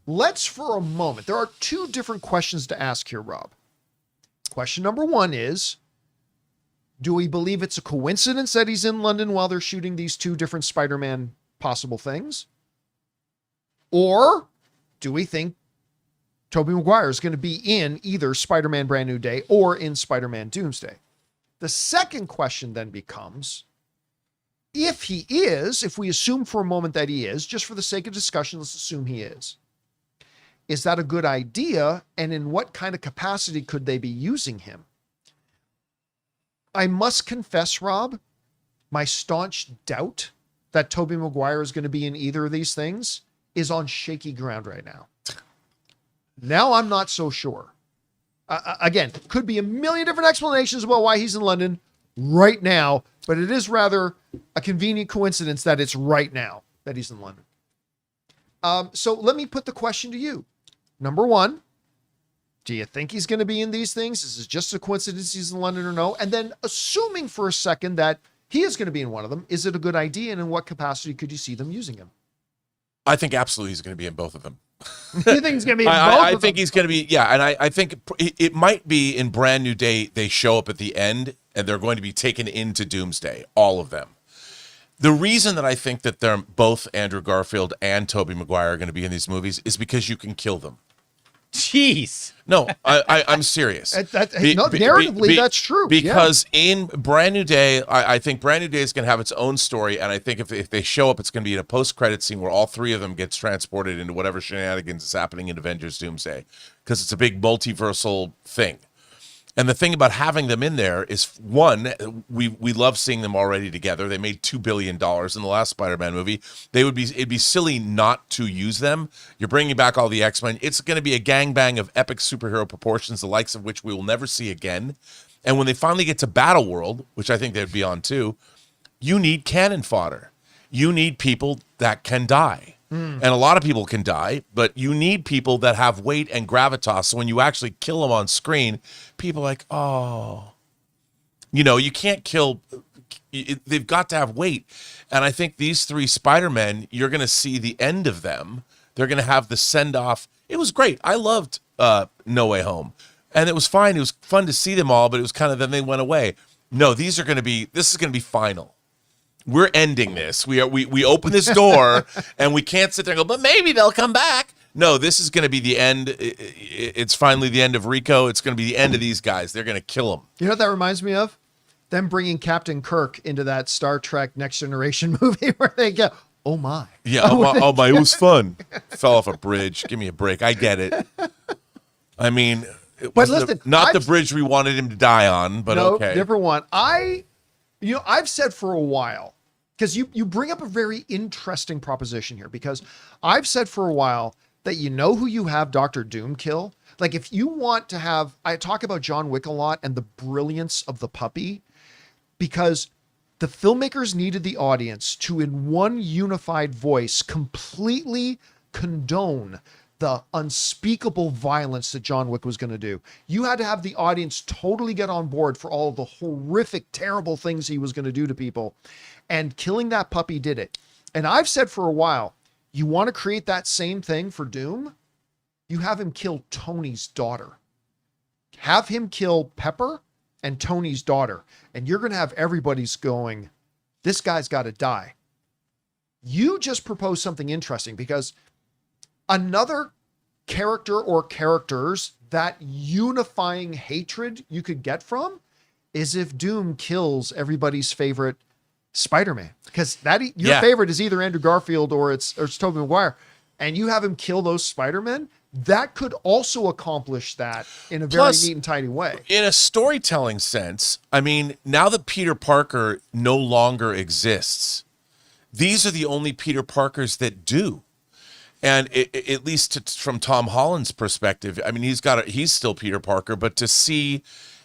Let's for a moment. There are two different questions to ask here, Rob. Question number one is, do we believe it's a coincidence that he's in London while they're shooting these two different Spider-Man possible things? Or do we think Tobey Maguire is going to be in either Spider-Man Brand New Day or in Spider-Man Doomsday? The second question then becomes, if he is, if we assume for a moment that he is, just for the sake of discussion, let's assume he is that a good idea? And in what kind of capacity could they be using him? I must confess, Rob, my staunch doubt that Tobey Maguire is going to be in either of these things is on shaky ground right now. Now I'm not so sure. Again, could be a million different explanations about why he's in London right now, but it is rather a convenient coincidence that it's right now that he's in London. So let me put the question to you. Number one, do you think he's going to be in these things? Is it just a coincidence he's in London or no? And then assuming for a second that he is going to be in one of them, is it a good idea? And in what capacity could you see them using him? I think absolutely he's going to be in both of them. You think he's going to be in both I of think them? he's going to be, yeah. And I think it might be in Brand New Day, they show up at the end and they're going to be taken into Doomsday, all of them. The reason that I think that they're both Andrew Garfield and Tobey Maguire are going to be in these movies is because you can kill them. Jeez. No, I'm serious. Narratively, that's true. Because in Brand New Day, I think Brand New Day is going to have its own story, and I think if they show up, it's going to be in a post-credit scene where all three of them gets transported into whatever shenanigans is happening in Avengers Doomsday, because it's a big multiversal thing. And the thing about having them in there is, one, we love seeing them already together. They made $2 billion in the last Spider-Man movie. It'd be silly not to use them. You're bringing back all the X-Men. It's going to be a gangbang of epic superhero proportions, the likes of which we will never see again. And when they finally get to Battle World, which I think they'd be on too, you need cannon fodder. You need people that can die. And a lot of people can die, but you need people that have weight and gravitas. So when you actually kill them on screen, people are like, oh, you can't kill. They've got to have weight. And I think these three Spider-Men, you're going to see the end of them. They're going to have the send off. It was great. I loved No Way Home, and it was fine. It was fun to see them all, but it was kind of, then they went away. No, this is going to be final. We're ending this. We open this door and we can't sit there and go, but maybe they'll come back. No, this is going to be the end. It's finally the end of Rico. It's going to be the end of these guys. They're going to kill them. You know what that reminds me of? Them bringing Captain Kirk into that Star Trek Next Generation movie where they go, oh my. Yeah, oh my, it was fun. Fell off a bridge. Give me a break. I get it. I mean, not the bridge we wanted him to die on, but no, okay. Different one. I've said for a while, because you bring up a very interesting proposition here, because I've said for a while that who you have Dr. Doom kill? Like, if you want to have, I talk about John Wick a lot and the brilliance of the puppy, because the filmmakers needed the audience to, in one unified voice, completely condone the unspeakable violence that John Wick was going to do. You had to have the audience totally get on board for all the horrific, terrible things he was going to do to people. And killing that puppy did it. And I've said for a while, you want to create that same thing for Doom? You have him kill Tony's daughter. Have him kill Pepper and Tony's daughter. And you're going to have everybody's going, this guy's got to die. You just proposed something interesting, because another character or characters that unifying hatred you could get from is if Doom kills everybody's favorite Spider-Man, because your favorite is either Andrew Garfield or it's Tobey Maguire, and you have him kill those Spider-Men. That could also accomplish that in a very neat and tidy way. In a storytelling sense, I mean, now that Peter Parker no longer exists, these are the only Peter Parkers that do. And at least from Tom Holland's perspective, I mean, he's still Peter Parker, but to see,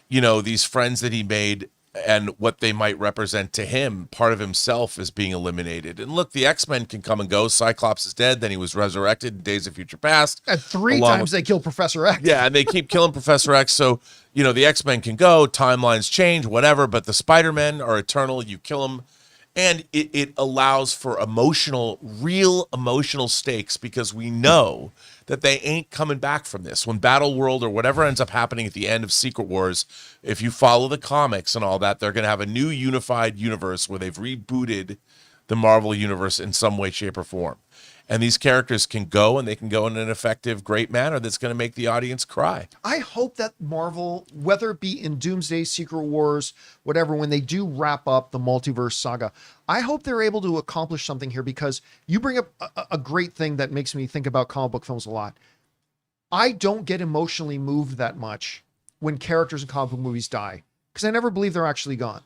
these friends that he made and what they might represent to him, part of himself is being eliminated. And look, the X-Men can come and go. Cyclops is dead. Then he was resurrected in Days of Future Past. And 3 times they kill Professor X. Yeah, and they keep killing Professor X. So, the X-Men can go, timelines change, whatever, but the Spider-Men are eternal. You kill them. And it allows for real emotional stakes, because we know that they ain't coming back from this. When Battle World or whatever ends up happening at the end of Secret Wars, if you follow the comics and all that, they're going to have a new unified universe where they've rebooted the Marvel universe in some way, shape, or form. And these characters can go, and they can go in an effective, great manner that's going to make the audience cry. I hope that Marvel, whether it be in Doomsday, Secret Wars, whatever, when they do wrap up the multiverse saga, I hope they're able to accomplish something here, because you bring up a great thing that makes me think about comic book films a lot. I don't get emotionally moved that much when characters in comic book movies die, because I never believe they're actually gone.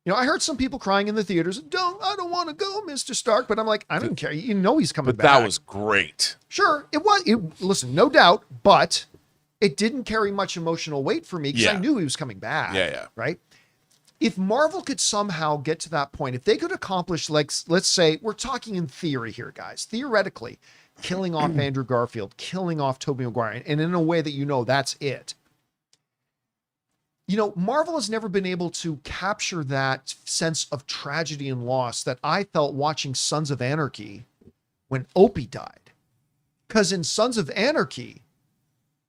I heard some people crying in the theaters, I don't want to go, Mr. Stark, but I'm like, I don't care. He's coming back. But that was great. Sure, it was. Listen, no doubt, but it didn't carry much emotional weight for me, because I knew he was coming back. Yeah. Right? If Marvel could somehow get to that point, if they could accomplish, like, let's say, we're talking in theory here, guys, theoretically, killing off Andrew Garfield, killing off Tobey Maguire, and in a way that that's it. Marvel has never been able to capture that sense of tragedy and loss that I felt watching Sons of Anarchy when Opie died. Because in Sons of Anarchy,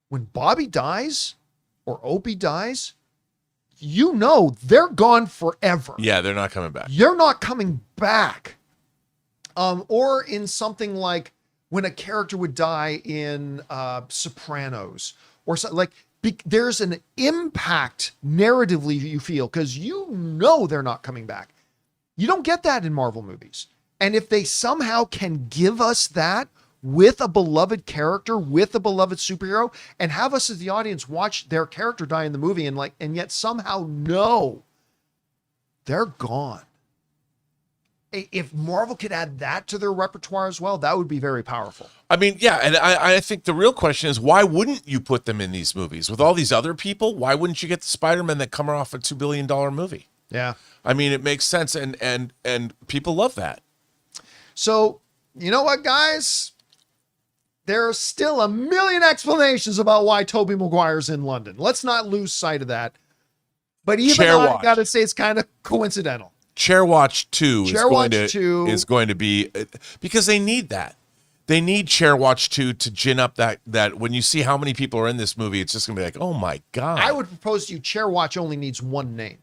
when Bobby dies or Opie dies, they're gone forever. Yeah, they're not coming back. You're not coming back. Or in something like when a character would die in Sopranos, or something like, there's an impact narratively you feel, because they're not coming back. You don't get that in Marvel movies. And if they somehow can give us that with a beloved character, with a beloved superhero, and have us as the audience watch their character die in the movie and yet somehow know they're gone. If Marvel could add that to their repertoire as well, that would be very powerful. I mean, yeah, and I think the real question is, why wouldn't you put them in these movies? With all these other people, why wouldn't you get the Spider-Man that come off a $2 billion movie? Yeah. I mean, it makes sense, and people love that. So, you know what, guys? There's still a million explanations about why Tobey Maguire's in London. Let's not lose sight of that. But even I got to say, it's kind of coincidental. Chairwatch 2 is going to be, because they need that. They need Chairwatch 2 to gin up that when you see how many people are in this movie, it's just going to be like, oh my God. I would propose to you, Chairwatch only needs one name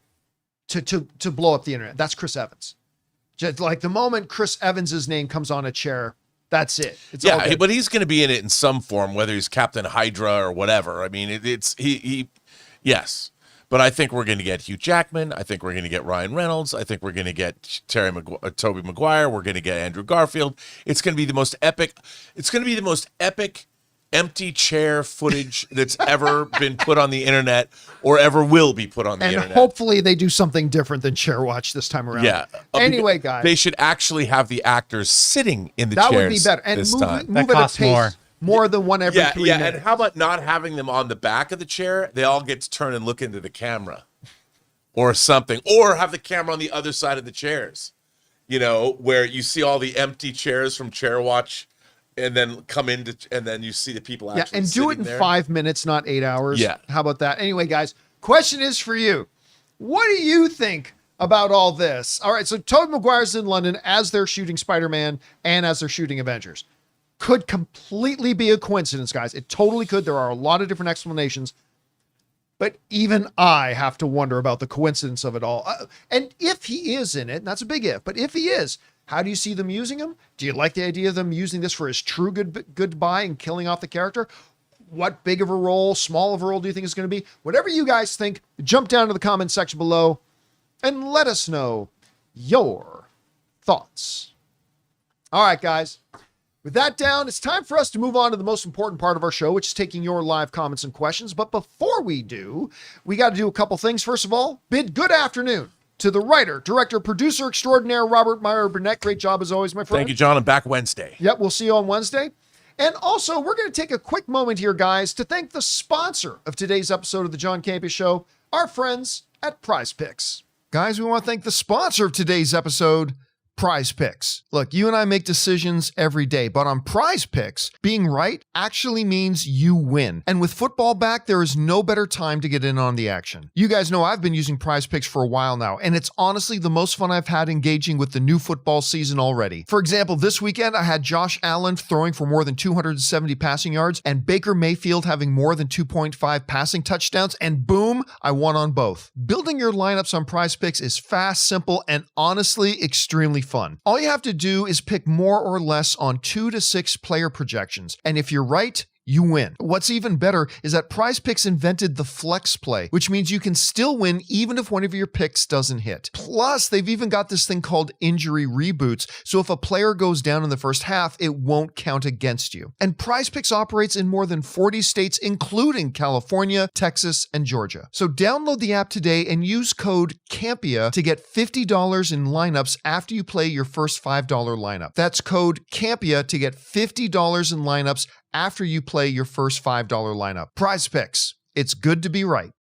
to blow up the internet. That's Chris Evans. Just like the moment Chris Evans's name comes on a chair, that's it. It's but he's going to be in it in some form, whether he's Captain Hydra or whatever. I mean, yes. But I think we're going to get Hugh Jackman. I think we're going to get Ryan Reynolds. I think we're going to get Tobey Maguire. We're going to get Andrew Garfield. It's going to be the most epic. It's going to be the most epic empty chair footage that's ever been put on the internet or ever will be put on the internet. And hopefully they do something different than Chair Watch this time around. Yeah. Anyway, guys. They should actually have the actors sitting in the chairs. That would be better. And move at a pace. More than one every 3 minutes. And how about not having them on the back of the chair? They all get to turn and look into the camera or something. Or have the camera on the other side of the chairs, where you see all the empty chairs from Chair Watch and then and then you see the people actually and do it in 5 minutes, not 8 hours. Yeah. How about that? Anyway, guys, question is for you. What do you think about all this? All right, so Tobey Maguire's in London as they're shooting Spider-Man and as they're shooting Avengers. Could completely be a coincidence, guys. It totally could. There are a lot of different explanations. But even I have to wonder about the coincidence of it all. And if he is in it, and that's a big if, but if he is, How do you see them using him? Do you like the idea of them using this for his true goodbye and killing off the character? What big of a role, small of a role do you think is going to be? Whatever you guys think, jump down to the comment section below and let us know your thoughts. All right, guys. With that down, it's time for us to move on to the most important part of our show, which is taking your live comments and questions. But before we do, we got to do a couple things. First of all, bid good afternoon to the writer, director, producer extraordinaire, Robert Meyer Burnett. Great job as always, my friend. Thank you, John. I'm back Wednesday. Yep, we'll see you on Wednesday. And also, we're going to take a quick moment here, guys, to thank the sponsor of today's episode of the John Campea Show, our friends at PrizePicks. Guys, we want to thank the sponsor of today's episode, PrizePicks. Look, you and I make decisions every day, but on PrizePicks, being right actually means you win. And with football back, there is no better time to get in on the action. You guys know I've been using PrizePicks for a while now, and it's honestly the most fun I've had engaging with the new football season already. For example, this weekend, I had Josh Allen throwing for more than 270 passing yards, and Baker Mayfield having more than 2.5 passing touchdowns, and boom, I won on both. Building your lineups on PrizePicks is fast, simple, and honestly extremely fun. All you have to do is pick more or less on 2 to 6 player projections, and if you're right, you win. What's even better is that PrizePicks invented the flex play, which means you can still win even if one of your picks doesn't hit. Plus, they've even got this thing called injury reboots, so if a player goes down in the first half, it won't count against you. And PrizePicks operates in more than 40 states, including California, Texas, and Georgia. So download the app today and use code CAMPEA to get $50 in lineups after you play your first $5 lineup. That's code CAMPEA to get $50 in lineups after you play your first $5 lineup. PrizePicks. It's good to be right.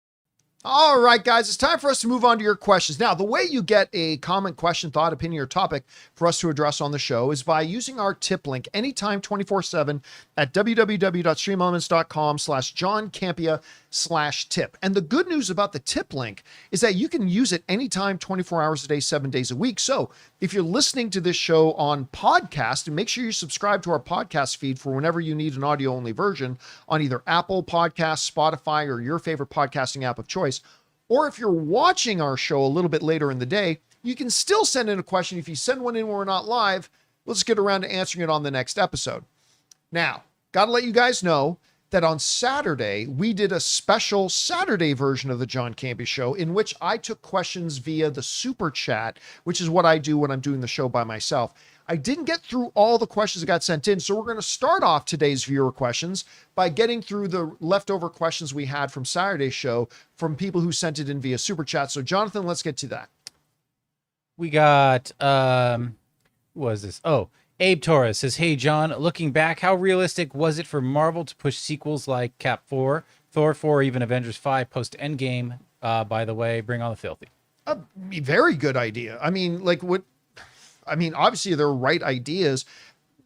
All right, guys, it's time for us to move on to your questions. Now, the way you get a comment, question, thought, opinion, or topic for us to address on the show is by using our tip link anytime 24/7 at www.streamelements.com/JohnCampea/tip. And the good news about the tip link is that you can use it anytime, 24 hours a day, 7 days a week. So if you're listening to this show on podcast, and make sure you subscribe to our podcast feed for whenever you need an audio-only version on either Apple Podcasts, Spotify, or your favorite podcasting app of choice. Or if you're watching our show a little bit later in the day, you can still send in a question. If you send one in when we're not live, let's get around to answering it on the next episode. Now, got to let you guys know that on Saturday, we did a special Saturday version of the John Campea Show in which I took questions via the super chat, which is what I do when I'm doing the show by myself. I didn't get through all the questions that got sent in, so we're going to start off today's viewer questions by getting through the leftover questions we had from Saturday's show from people who sent it in via super chat. So Jonathan, let's get to that. We got, who was this? Oh, Abe Torres says, hey, John, looking back, how realistic was it for Marvel to push sequels like Cap 4, Thor 4, or even Avengers 5 post-Endgame? By the way, bring on the filthy. A very good idea. Obviously they're right ideas.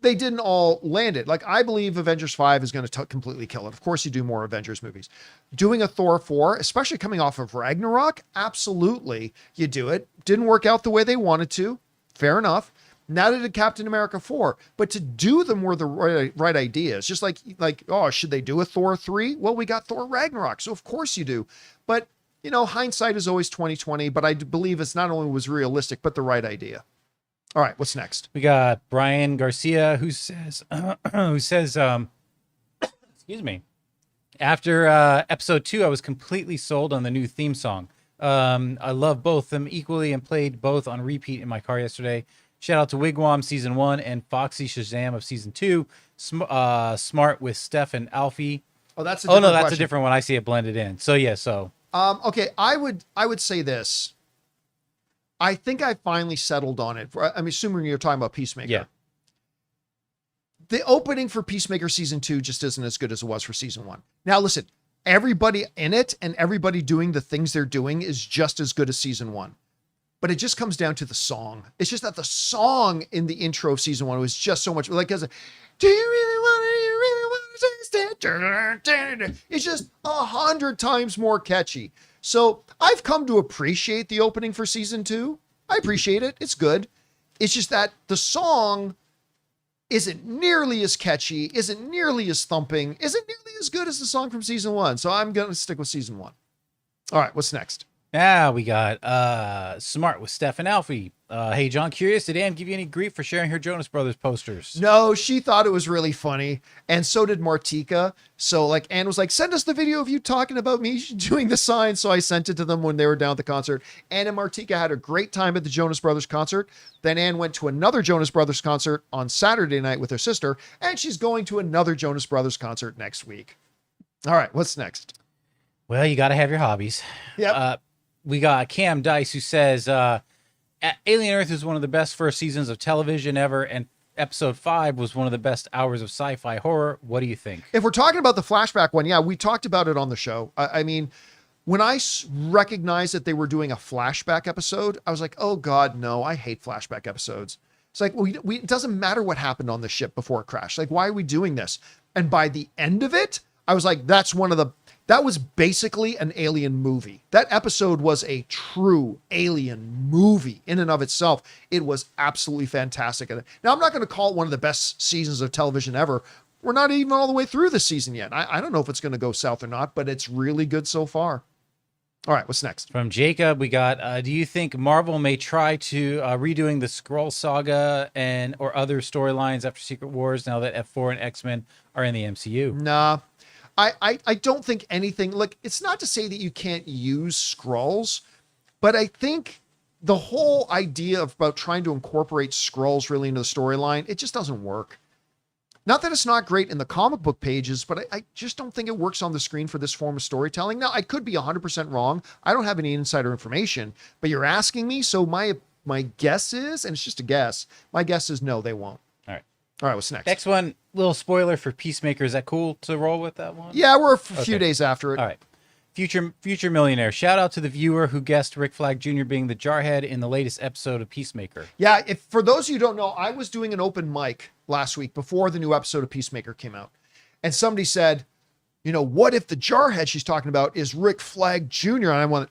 They didn't all land it. Like, I believe Avengers 5 is going to completely kill it. Of course you do more Avengers movies. Doing a Thor 4, especially coming off of Ragnarok, absolutely you do it. Didn't work out the way they wanted to. Fair enough. Now they did Captain America 4. But to do them were the right ideas. Just like, oh, should they do a Thor 3? Well, we got Thor Ragnarok, so of course you do. But, you know, hindsight is always 20/20, but I believe it's not only was realistic, but the right idea. All right, what's next? We got Brian Garcia who says, excuse me. After episode 2, I was completely sold on the new theme song. I love both of them equally and played both on repeat in my car yesterday. Shout out to Wigwam season 1 and Foxy Shazam of season 2. Smart with Steph and Alfie. Oh, that's a different question. That's a different one. I see it blended in. So yeah, so. Okay, I would say this. I think I finally settled on it. I'm assuming you're talking about Peacemaker. Yeah. The opening for Peacemaker season 2 just isn't as good as it was for season 1. Now listen, everybody in it and everybody doing the things they're doing is just as good as season 1. But it just comes down to the song. It's just that the song in the intro of season 1 was just so much like, do you really want it? You really want to taste it? It's just 100 times more catchy. So I've come to appreciate the opening for season 2. I appreciate it. It's good. It's just that the song isn't nearly as catchy, isn't nearly as thumping, isn't nearly as good as the song from season 1. So I'm going to stick with season 1. All right, what's next? Now we got Smart with Steph and Alfie. Hey, John, curious, did Ann give you any grief for sharing her Jonas Brothers posters? No, she thought it was really funny. And so did Martika. So like Anne was like, send us the video of you talking about me doing the sign. So I sent it to them when they were down at the concert. Anne and Martika had a great time at the Jonas Brothers concert. Then Anne went to another Jonas Brothers concert on Saturday night with her sister. And she's going to another Jonas Brothers concert next week. All right, what's next? Well, you got to have your hobbies. Yep. We got Cam Dice, who says Alien Earth is one of the best first seasons of television ever, and episode 5 was one of the best hours of sci-fi horror. What do you think? If we're talking about the flashback one, yeah, we talked about it on the show. I mean, when I recognized that they were doing a flashback episode, I was like, oh God, no, I hate flashback episodes. It's like, it doesn't matter what happened on the ship before it crashed. Like, why are we doing this? And by the end of it, I was like, that was basically an alien movie. That episode was a true alien movie in and of itself. It was absolutely fantastic. Now, I'm not going to call it one of the best seasons of television ever. We're not even all the way through the season yet. I don't know if it's going to go south or not, but it's really good so far. All right, what's next? From Jacob, we got, do you think Marvel may try to redoing the Skrull saga or other storylines after Secret Wars now that F4 and X-Men are in the MCU? Nah. I don't think anything, look, it's not to say that you can't use Skrulls, but I think the whole idea about trying to incorporate Skrulls really into the storyline, it just doesn't work. Not that it's not great in the comic book pages, but I just don't think it works on the screen for this form of storytelling. Now, I could be 100% wrong. I don't have any insider information, but you're asking me, so my guess is, and it's just a guess, my guess is no, they won't. All right, what's next? Next one, little spoiler for Peacemaker. Is that cool to roll with that one? Yeah, we're a few days after it. All right. Future Millionaire. Shout out to the viewer who guessed Rick Flag Jr. being the Jarhead in the latest episode of Peacemaker. Yeah, for those of you who don't know, I was doing an open mic last week before the new episode of Peacemaker came out. And somebody said, what if the Jarhead she's talking about is Rick Flag Jr.? And I went,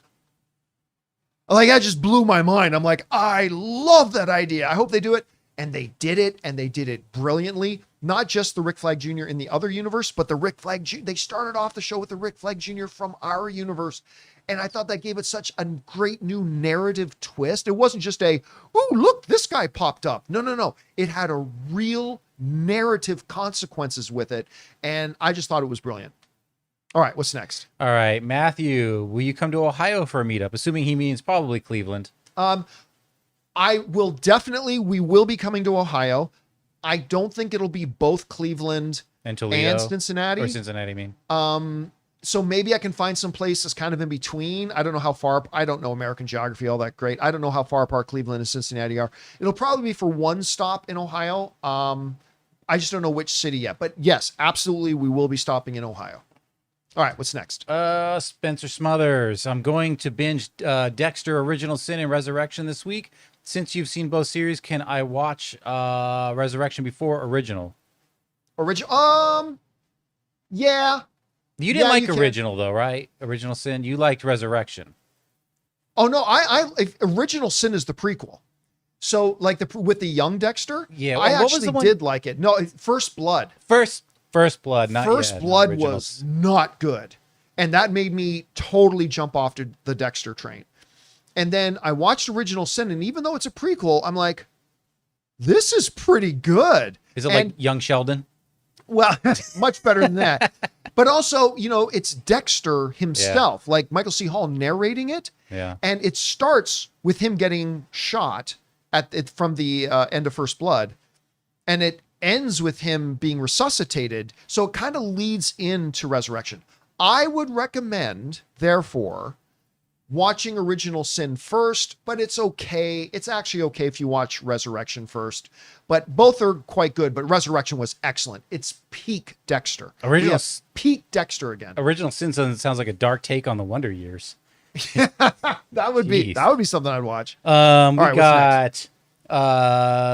like, that just blew my mind. I'm like, I love that idea. I hope they do it. And they did it, and they did it brilliantly. Not just the Rick Flag Jr. in the other universe, but the Rick Flag Jr. They started off the show with the Rick Flag Jr. from our universe. And I thought that gave it such a great new narrative twist. It wasn't just oh, look, this guy popped up. No. It had a real narrative consequences with it. And I just thought it was brilliant. All right, what's next? All right, Matthew, will you come to Ohio for a meetup? Assuming he means probably Cleveland. We will be coming to Ohio. I don't think it'll be both Cleveland and Toledo and Cincinnati. Or Cincinnati, I mean. So maybe I can find some place that's kind of in between. I don't know how far, I don't know American geography all that great. I don't know how far apart Cleveland and Cincinnati are. It'll probably be for one stop in Ohio. I just don't know which city yet, but yes, absolutely. We will be stopping in Ohio. All right, what's next? Spencer Smothers. I'm going to binge Dexter Original Sin and Resurrection this week. Since you've seen both series, can I watch Resurrection before Original? Yeah. You didn't like Original though, right? Original Sin. You liked Resurrection. Oh no, Original Sin is the prequel. So like with the young Dexter, yeah, I actually did like it. No, First Blood. First Blood, not First Blood was not good, and that made me totally jump off to the Dexter train. And then I watched Original Sin, and even though it's a prequel, I'm like, this is pretty good. Is it like Young Sheldon? Well, much better than that. But also, it's Dexter himself, like Michael C. Hall narrating it. Yeah. And it starts with him getting shot from the end of First Blood. And it ends with him being resuscitated. So it kind of leads into Resurrection. I would recommend, therefore, watching Original Sin first, but it's okay. It's actually okay if you watch Resurrection first, but both are quite good, but Resurrection was excellent. It's peak Dexter. Peak Dexter again. Original Sin sounds like a dark take on the Wonder Years. That would be something I'd watch.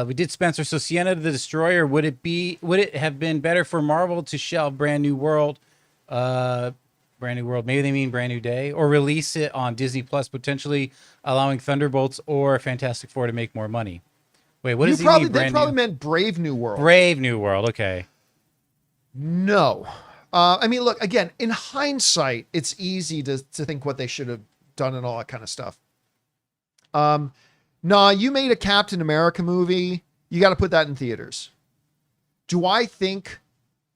We did Spencer. So Sienna the Destroyer, would it have been better for Marvel to shelve Brand New World? Brand New World, maybe they mean Brand New Day, or release it on Disney Plus, potentially allowing Thunderbolts or Fantastic Four to make more money. Wait, what does he mean? They probably meant Brave New World. Brave New World, okay. No. I mean, look, again, in hindsight, it's easy to think what they should have done and all that kind of stuff. Nah, you made a Captain America movie. You got to put that in theaters. Do I think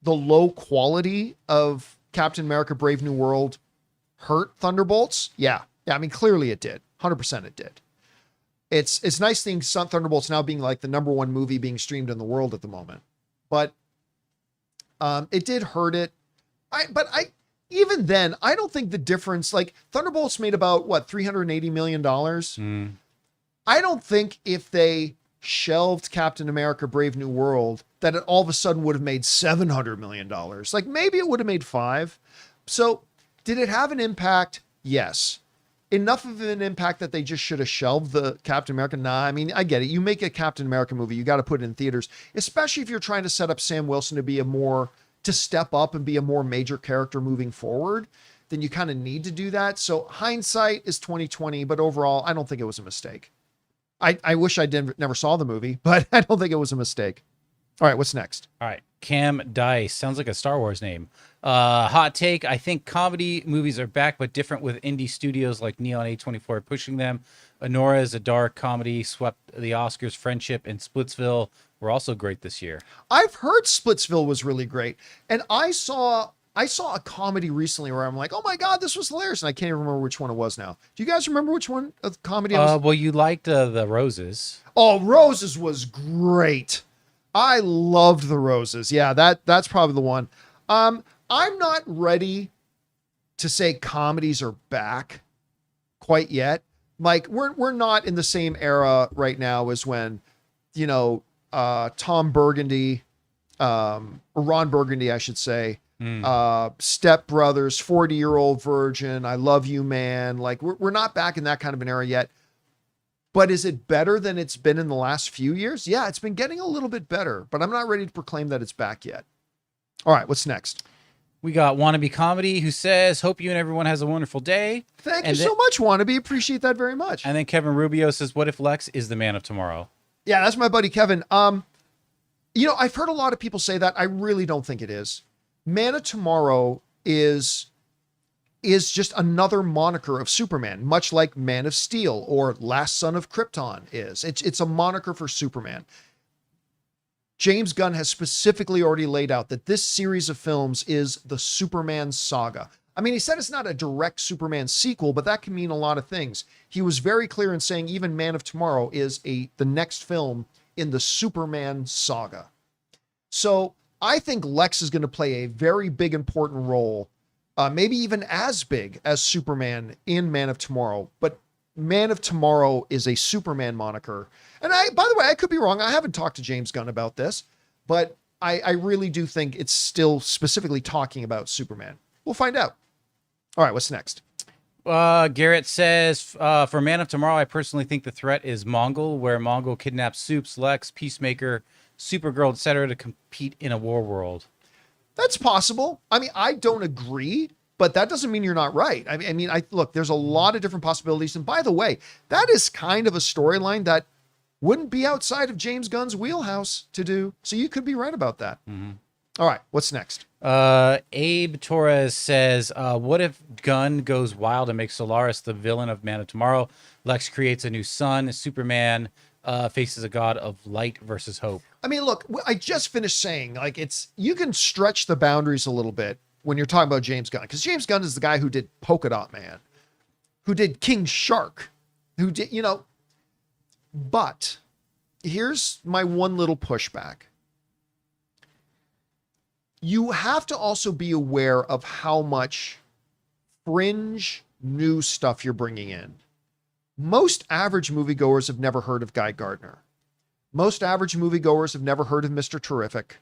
the low quality of Captain America Brave New World hurt Thunderbolts? Yeah. I mean, clearly it did. 100% it did. It's nice seeing Thunderbolts now being like the number one movie being streamed in the world at the moment. But it did hurt it. Even then, I don't think the difference, like Thunderbolts made about $380 million. I don't think if they shelved Captain America Brave New World that it all of a sudden would have made $700 million. Like maybe it would have made $5 million. So did it have an impact? Yes. Enough of an impact that they just should have shelved the Captain America? Nah, I mean, I get it. You make a Captain America movie, you got to put it in theaters, especially if you're trying to set up Sam Wilson to step up and be a more major character moving forward. Then you kind of need to do that. So hindsight is 2020, but overall, I don't think it was a mistake. I wish I never saw the movie, but I don't think it was a mistake. All right, what's next? All right, Cam Dice sounds like a Star Wars name. Hot take: I think comedy movies are back, but different with indie studios like Neon A24 pushing them. Honora is a dark comedy, swept the Oscars. Friendship and Splitsville were also great this year. I've heard Splitsville was really great, and I saw a comedy recently where I'm like, oh my God, this was hilarious. And I can't even remember which one it was now. Do you guys remember which one of the comedy I was? Well, you liked the Roses. Oh, Roses was great. I loved the Roses. Yeah, that's probably the one. I'm not ready to say comedies are back quite yet. Like we're not in the same era right now as when, Tom Burgundy, or Ron Burgundy, I should say, Step Brothers, 40-Year-Old Virgin, I Love You Man. Like we're not back in that kind of an era yet. But is it better than it's been in the last few years? Yeah, it's been getting a little bit better, but I'm not ready to proclaim that it's back yet. All right, what's next? We got Wannabe Comedy, who says, hope you and everyone has a wonderful day. Thank you so much, Wannabe. Appreciate that very much. And then Kevin Rubio says, what if Lex is the man of tomorrow? Yeah, that's my buddy Kevin. I've heard a lot of people say that. I really don't think it is. Man of Tomorrow is just another moniker of Superman, much like Man of Steel or Last Son of Krypton is. It's a moniker for Superman. James Gunn has specifically already laid out that this series of films is the Superman saga. I mean, he said it's not a direct Superman sequel, but that can mean a lot of things. He was very clear in saying even Man of Tomorrow is the next film in the Superman saga. So I think Lex is going to play a very big, important role, maybe even as big as Superman in Man of Tomorrow. But Man of Tomorrow is a Superman moniker. And by the way, I could be wrong. I haven't talked to James Gunn about this, but I really do think it's still specifically talking about Superman. We'll find out. All right, what's next? Garrett says, for Man of Tomorrow, I personally think the threat is Mongol, where Mongol kidnaps Supes, Lex, Peacemaker, Supergirl, etc. to compete in a war world. That's possible. I mean, I don't agree, but that doesn't mean you're not right. I mean, look, there's a lot of different possibilities. And by the way, that is kind of a storyline that wouldn't be outside of James Gunn's wheelhouse to do. So you could be right about that. Mm-hmm. All right, what's next? Abe Torres says, what if Gunn goes wild and makes Solaris the villain of Man of Tomorrow? Lex creates a new sun. Superman faces a god of light versus hope. I mean, look, I just finished saying, like, you can stretch the boundaries a little bit when you're talking about James Gunn, because James Gunn is the guy who did Polka Dot Man, who did King Shark, who did, but here's my one little pushback. You have to also be aware of how much fringe new stuff you're bringing in. Most average moviegoers have never heard of Guy Gardner. Most average moviegoers have never heard of Mr. Terrific.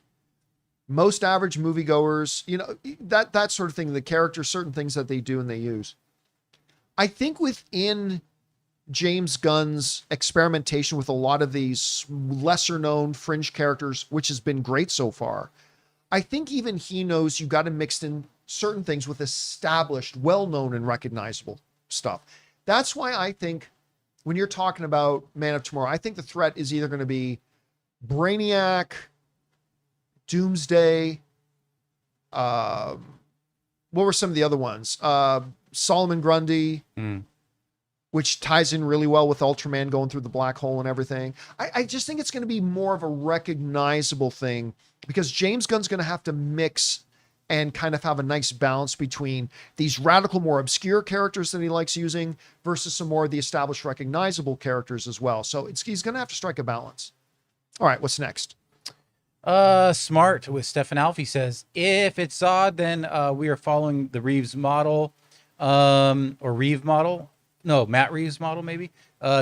Most average moviegoers, that sort of thing, the characters, certain things that they do and they use. I think within James Gunn's experimentation with a lot of these lesser known fringe characters, which has been great so far, I think even he knows you got to mix in certain things with established, well-known and recognizable stuff. That's why I think when you're talking about Man of Tomorrow, I think the threat is either going to be Brainiac, Doomsday. What were some of the other ones? Solomon Grundy. which ties in really well with Ultraman going through the black hole and everything. I just think it's going to be more of a recognizable thing because James Gunn's going to have to mix and kind of have a nice balance between these radical, more obscure characters that he likes using versus some more of the established recognizable characters as well. So he's going to have to strike a balance. All right, what's next? Smart with Stefan Alfie says, if it's Zod, then we are following the Reeves model, or Reeve model. No, Matt Reeves model, maybe.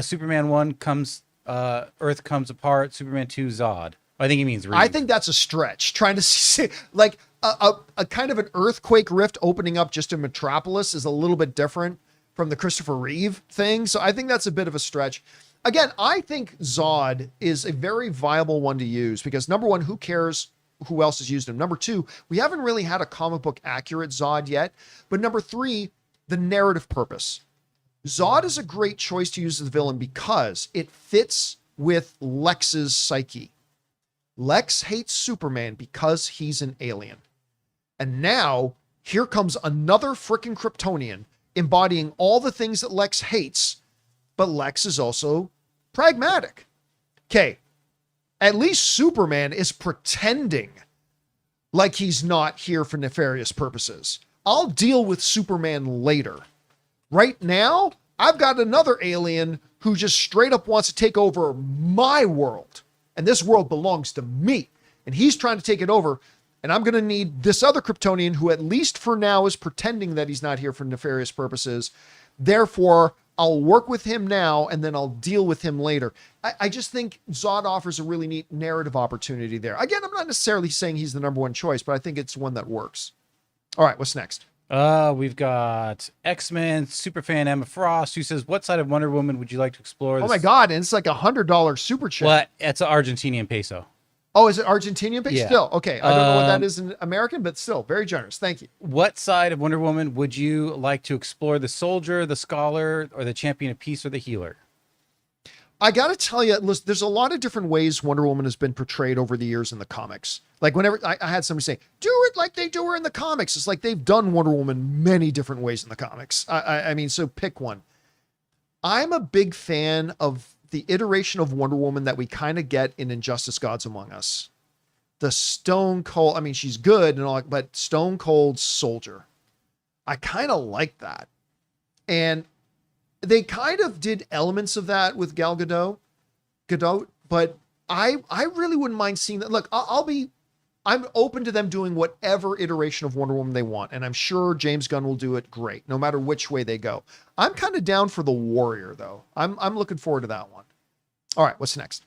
Superman 1 comes, Earth comes apart. Superman 2, Zod. I think he means Reeve. I think that's a stretch. Trying to see, like, a kind of an earthquake rift opening up just in Metropolis is a little bit different from the Christopher Reeve thing. So I think that's a bit of a stretch. Again, I think Zod is a very viable one to use because number one, who cares who else has used him? Number two, we haven't really had a comic book accurate Zod yet. But number three, the narrative purpose. Zod is a great choice to use as the villain because it fits with Lex's psyche. Lex hates Superman because he's an alien. And now here comes another frickin' Kryptonian embodying all the things that Lex hates, but Lex is also pragmatic. Okay, at least Superman is pretending like he's not here for nefarious purposes. I'll deal with Superman later. Right now, I've got another alien who just straight up wants to take over my world. And this world belongs to me. And he's trying to take it over. And I'm going to need this other Kryptonian who, at least for now, is pretending that he's not here for nefarious purposes. Therefore, I'll work with him now and then I'll deal with him later. I just think Zod offers a really neat narrative opportunity there. Again, I'm not necessarily saying he's the number one choice, but I think it's one that works. All right, what's next? We've got X-Men superfan Emma Frost, who says, what side of Wonder Woman would you like to explore? Oh my God, and it's like $100 super chat. Well, it's an Argentinian peso. Oh, is it Argentinian peso? Yeah. Still, okay. I don't know what that is in American, but still, very generous. Thank you. What side of Wonder Woman would you like to explore? The soldier, the scholar, or the champion of peace, or the healer? I got to tell you, listen, there's a lot of different ways Wonder Woman has been portrayed over the years in the comics. Like whenever I had somebody say, do it like they do her in the comics. It's like they've done Wonder Woman many different ways in the comics. I mean, so pick one. I'm a big fan of the iteration of Wonder Woman that we kind of get in Injustice Gods Among Us. The stone cold, I mean, she's good and all, but stone cold soldier. I kind of like that. And they kind of did elements of that with Gal Gadot, but I really wouldn't mind seeing that. Look, I'm open to them doing whatever iteration of Wonder Woman they want. And I'm sure James Gunn will do it great, no matter which way they go. I'm kind of down for the Warrior though. I'm looking forward to that one. All right, what's next?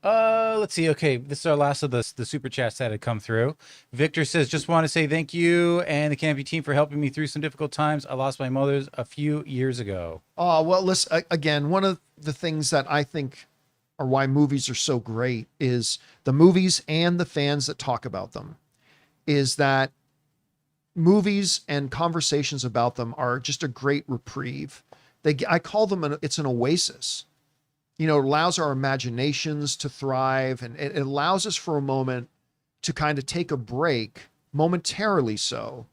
Let's see. Okay, this is our last of the super chats that had come through. Victor says, just want to say thank you and the Campy team for helping me through some difficult times. I lost my mother a few years ago. Oh, well, listen, again, one of the things that I think are why movies are so great is the movies and the fans that talk about them, is that movies and conversations about them are just a great reprieve. I call them, it's an oasis. You know, it allows our imaginations to thrive, and it allows us for a moment to kind of take a break, momentarily so,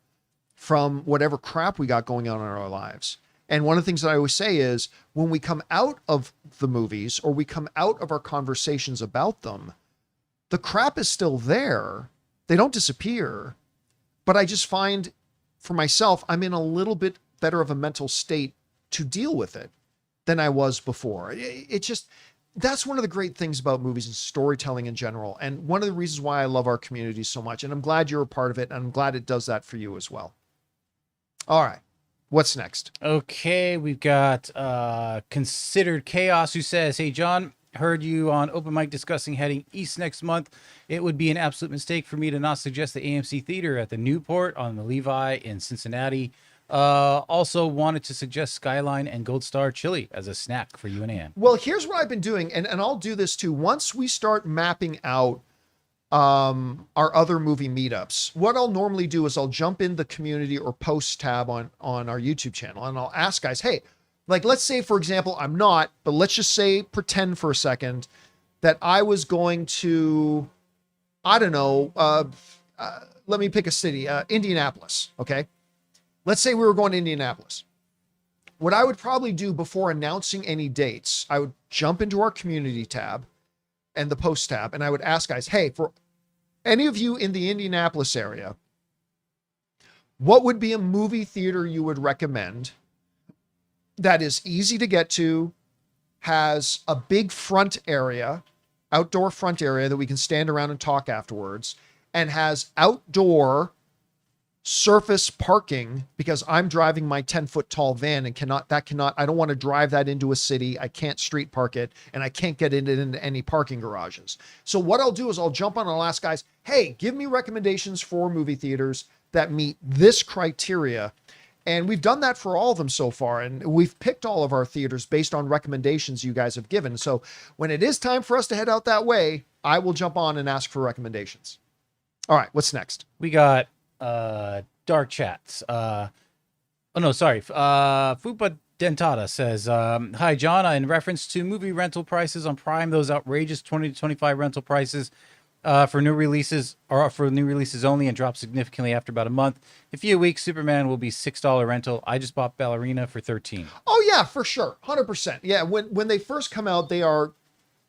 from whatever crap we got going on in our lives. And one of the things that I always say is when we come out of the movies or we come out of our conversations about them, the crap is still there. They don't disappear. But I just find for myself, I'm in a little bit better of a mental state to deal with it than I was before. It just, that's one of the great things about movies and storytelling in general. And one of the reasons why I love our community so much. And I'm glad you're a part of it. And I'm glad it does that for you as well. All right. What's next? Okay. We've got Considered Chaos, who says, hey, John, heard you on Open Mic discussing heading east next month. It would be an absolute mistake for me to not suggest the AMC Theater at the Newport on the Levi in Cincinnati. Also wanted to suggest Skyline and Gold Star Chili as a snack for you and Ann. Well, here's what I've been doing, and I'll do this too. Once we start mapping out our other movie meetups, what I'll normally do is I'll jump in the community or posts tab on our YouTube channel, and I'll ask guys, hey, like, let's say, for example, I'm not, but let's just say, pretend for a second that I was going to, I don't know, let me pick a city, Indianapolis, okay? Let's say we were going to Indianapolis. what I would probably do before announcing any dates, I would jump into our community tab and the post tab, and I would ask guys, hey, for any of you in the Indianapolis area, what would be a movie theater you would recommend that is easy to get to, has a big front area, outdoor front area that we can stand around and talk afterwards, and has outdoor surface parking, because I'm driving my 10-foot tall van and I don't want to drive that into a city. I can't street park it, and I can't get it into any parking garages. So what I'll do is I'll jump on and I'll ask guys, hey, give me recommendations for movie theaters that meet this criteria. And we've done that for all of them so far. And we've picked all of our theaters based on recommendations you guys have given. So when it is time for us to head out that way, I will jump on and ask for recommendations. All right, what's next? We got dark chats. Fupa Dentata says, hi John, in reference to movie rental prices on Prime, those outrageous 20 to 25 rental prices for new releases only, and drop significantly after about a month. In a few weeks, Superman will be $6 rental. I just bought Ballerina for $13. Oh yeah, for sure. 100%. Yeah. When they first come out, they are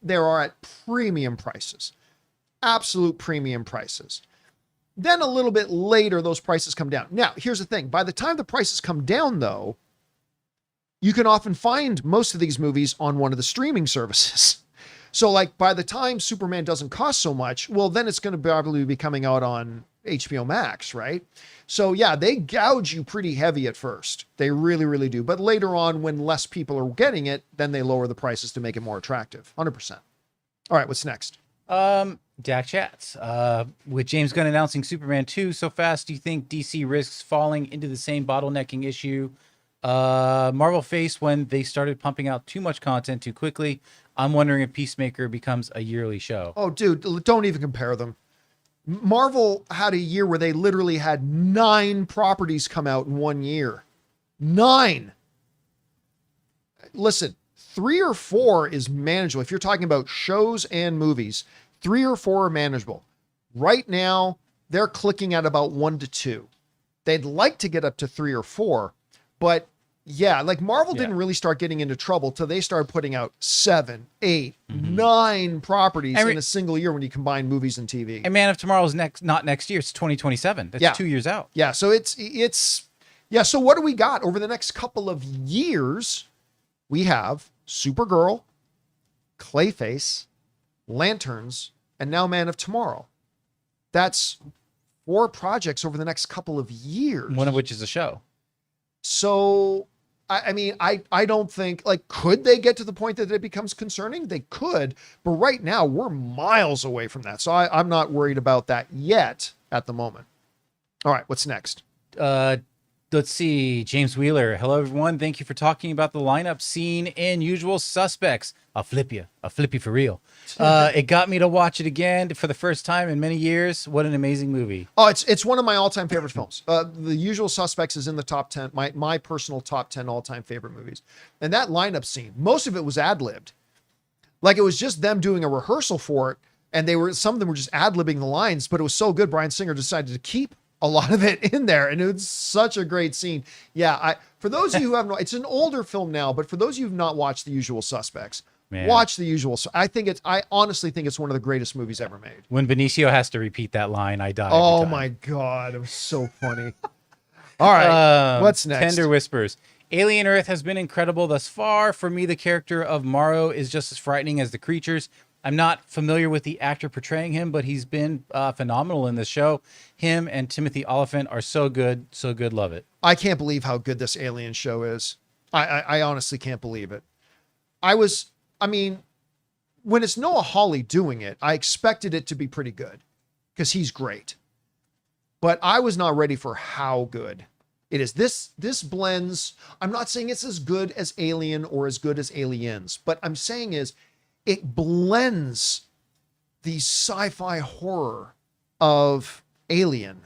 at premium prices, absolute premium prices. Then a little bit later, those prices come down. Now, here's the thing. By the time the prices come down, though, you can often find most of these movies on one of the streaming services. So, like, by the time Superman doesn't cost so much, well, then it's going to probably be coming out on HBO Max, right? So, yeah, they gouge you pretty heavy at first. They really, really do. But later on, when less people are getting it, then they lower the prices to make it more attractive. 100%. All right, what's next? Dak Chats. With James Gunn announcing Superman 2 so fast, do you think DC risks falling into the same bottlenecking issue Marvel faced when they started pumping out too much content too quickly? I'm wondering if Peacemaker becomes a yearly show. Oh, dude, don't even compare them. Marvel had a year where they literally had 9 properties come out in 1 year. 9. Listen, 3 or 4 is manageable. If you're talking about shows and movies, 3 or 4 are manageable. Right now, they're clicking at about 1 to 2. They'd like to get up to 3 or 4, but yeah, like Marvel didn't really start getting into trouble till they started putting out 7, 8, 9 properties in a single year when you combine movies and TV. And Man of Tomorrow is not next year. It's 2027. That's 2 years out. Yeah. So so what do we got over the next couple of years? We have Supergirl, Clayface, Lanterns, and now Man of Tomorrow. That's 4 projects over the next couple of years. One of which is a show. So, I mean, I don't think, like, could they get to the point that it becomes concerning? They could, but right now we're miles away from that. So I'm not worried about that yet at the moment. All right, what's next? Let's see. James Wheeler. Hello, everyone. Thank you for talking about the lineup scene in Usual Suspects. I'll flip you for real. It got me to watch it again for the first time in many years. What an amazing movie. Oh, it's one of my all-time favorite films. The Usual Suspects is in the top 10, my personal top 10 all-time favorite movies. And that lineup scene, most of it was ad-libbed. Like, it was just them doing a rehearsal for it, and some of them were just ad-libbing the lines, but it was so good, Bryan Singer decided to keep a lot of it in there, and it's such a great scene. Yeah, for those of you who have not, it's an older film now, but for those of you who have not watched The Usual Suspects, watch The Usual. I honestly think it's one of the greatest movies ever made. When Benicio has to repeat that line, I die. Oh my God, it was so funny. All right, what's next? Tender Whispers. Alien Earth has been incredible thus far. For me, the character of Morrow is just as frightening as the creatures. I'm not familiar with the actor portraying him, but he's been phenomenal in this show. Him and Timothy Olyphant are so good, so good. Love it. I can't believe how good this Alien show is. I honestly can't believe it. When it's Noah Hawley doing it, I expected it to be pretty good because he's great. But I was not ready for how good it is. This blends. I'm not saying it's as good as Alien or as good as Aliens, but I'm saying is it blends the sci-fi horror of Alien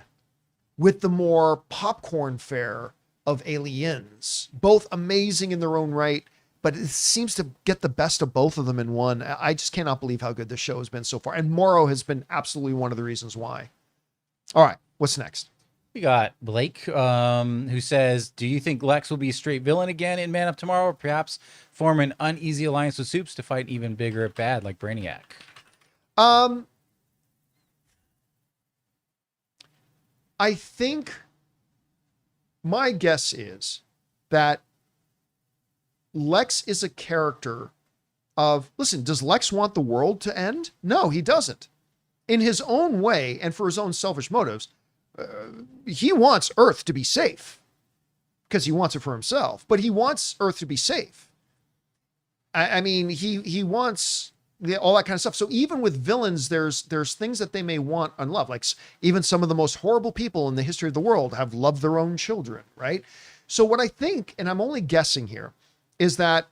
with the more popcorn fare of Aliens. Both amazing in their own right, but it seems to get the best of both of them in one. I just cannot believe how good this show has been so far. And Morrow has been absolutely one of the reasons why. All right, what's next? We got Blake, who says, do you think Lex will be a straight villain again in Man of Tomorrow, or perhaps form an uneasy alliance with Supes to fight even bigger bad like Brainiac? I think my guess is that Lex is a character of, listen, does Lex want the world to end? No, he doesn't. In his own way and for his own selfish motives, he wants Earth to be safe because he wants it for himself, but he wants Earth to be safe. I mean, he wants all that kind of stuff. So even with villains, there's things that they may want unloved. Like even some of the most horrible people in the history of the world have loved their own children, right? So what I think, and I'm only guessing here, is that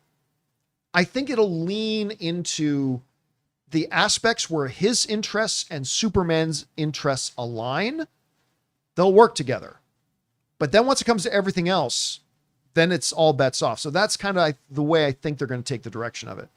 I think it'll lean into the aspects where his interests and Superman's interests align. They'll work together. But then once it comes to everything else, then it's all bets off. So that's kind of the way I think they're going to take the direction of it.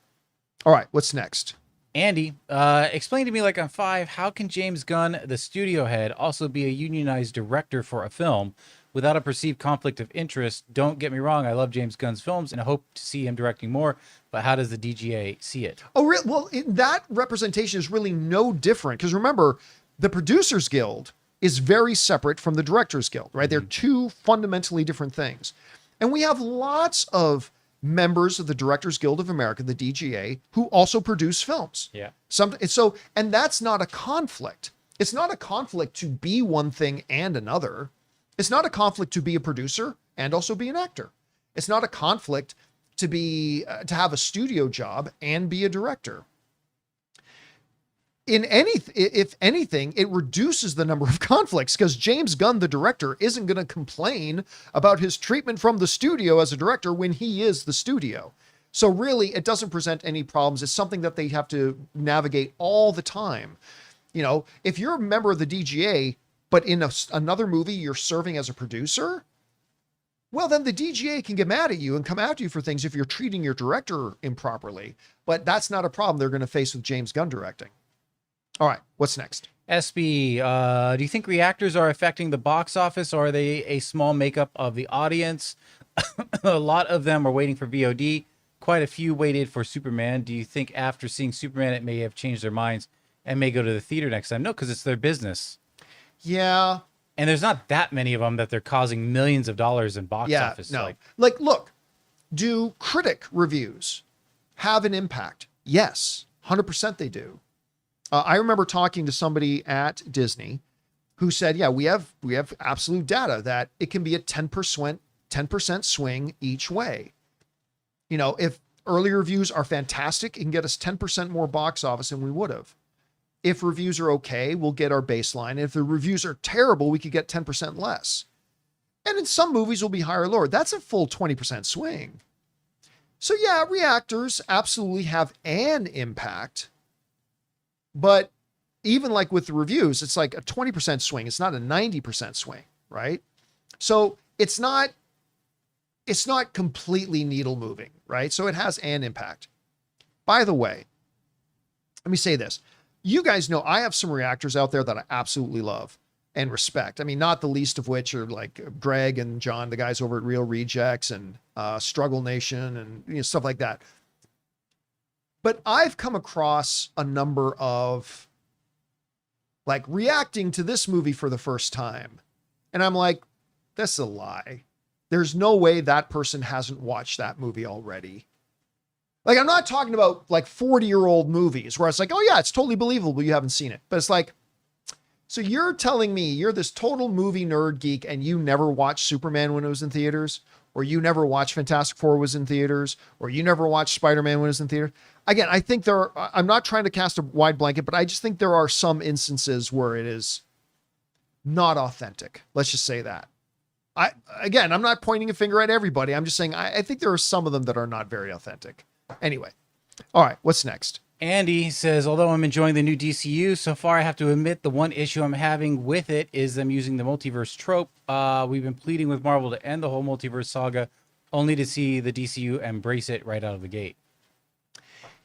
All right, what's next? Andy, explain to me, like on 5, how can James Gunn, the studio head, also be a unionized director for a film without a perceived conflict of interest? Don't get me wrong, I love James Gunn's films and I hope to see him directing more, but how does the DGA see it? Oh, really? Well, that representation is really no different, because remember, the Producers Guild is very separate from the Directors Guild, right? They're two fundamentally different things. And we have lots of members of the Directors Guild of America, the DGA, who also produce films. Yeah. And that's not a conflict. It's not a conflict to be one thing and another. It's not a conflict to be a producer and also be an actor. It's not a conflict to to have a studio job and be a director. If anything, it reduces the number of conflicts, because James Gunn, the director, isn't going to complain about his treatment from the studio as a director when he is the studio. So really, it doesn't present any problems. It's something that they have to navigate all the time. You know, if you're a member of the DGA, but in another movie you're serving as a producer, well, then the DGA can get mad at you and come after you for things if you're treating your director improperly. But that's not a problem they're going to face with James Gunn directing. All right, what's next? SB, do you think reactors are affecting the box office, or are they a small makeup of the audience? A lot of them are waiting for VOD. Quite a few waited for Superman. Do you think after seeing Superman, it may have changed their minds and may go to the theater next time? No, because it's their business. Yeah. And there's not that many of them that they're causing millions of dollars in box office. No. Like, look, do critic reviews have an impact? Yes, 100% they do. I remember talking to somebody at Disney who said, yeah, we have absolute data that it can be a 10% swing each way. You know, if early reviews are fantastic, it can get us 10% more box office than we would have. If reviews are okay, we'll get our baseline. If the reviews are terrible, we could get 10% less. And in some movies will be higher or lower. That's a full 20% swing. So yeah, reactors absolutely have an impact. But even like with the reviews, it's like a 20% swing. It's not a 90% swing, right? So it's not completely needle moving, right? So it has an impact. By the way, let me say this. You guys know I have some reactors out there that I absolutely love and respect. I mean, not the least of which are like Greg and John, the guys over at Real Rejects and Struggle Nation and stuff like that. But I've come across a number of like reacting to this movie for the first time. And I'm like, that's a lie. There's no way that person hasn't watched that movie already. Like, I'm not talking about like 40-year-old movies where it's like, oh yeah, it's totally believable you haven't seen it. But it's like, so you're telling me you're this total movie nerd geek and you never watched Superman when it was in theaters, or you never watched Fantastic Four was in theaters, or you never watched Spider-Man when it was in theater. Again, I think I'm not trying to cast a wide blanket, but I just think there are some instances where it is not authentic. Let's just say that. I'm not pointing a finger at everybody. I'm just saying, I think there are some of them that are not very authentic. Anyway. All right. What's next? Andy says, although I'm enjoying the new DCU, so far I have to admit the one issue I'm having with it is them using the multiverse trope. We've been pleading with Marvel to end the whole multiverse saga, only to see the DCU embrace it right out of the gate.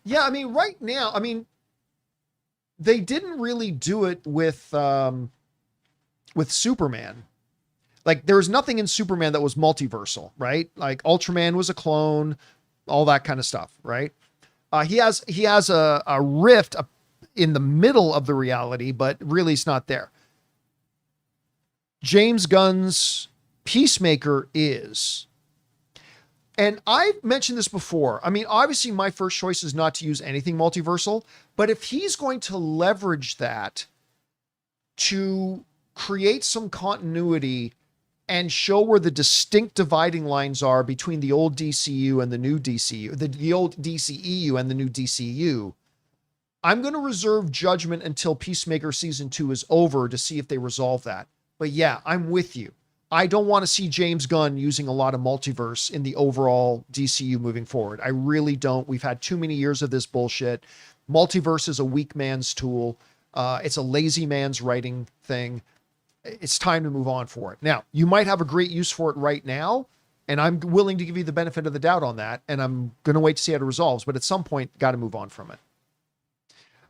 Yeah, I mean, right now, they didn't really do it with Superman. Like there was nothing in Superman that was multiversal, right? Like Ultraman was a clone, all that kind of stuff, right? He has a rift in the middle of the reality, but really it's not there. James Gunn's Peacemaker is. And I've mentioned this before. I mean, obviously my first choice is not to use anything multiversal, but if he's going to leverage that to create some continuity and show where the distinct dividing lines are between the old DCU and the new DCU, the old DCEU and the new DCU, I'm going to reserve judgment until Peacemaker season 2 is over to see if they resolve that. But yeah, I'm with you. I don't want to see James Gunn using a lot of multiverse in the overall DCU moving forward. I really don't. We've had too many years of this bullshit. Multiverse is a weak man's tool. It's a lazy man's writing thing. It's time to move on for it. Now, you might have a great use for it right now, and I'm willing to give you the benefit of the doubt on that, and I'm going to wait to see how it resolves, but at some point, got to move on from it.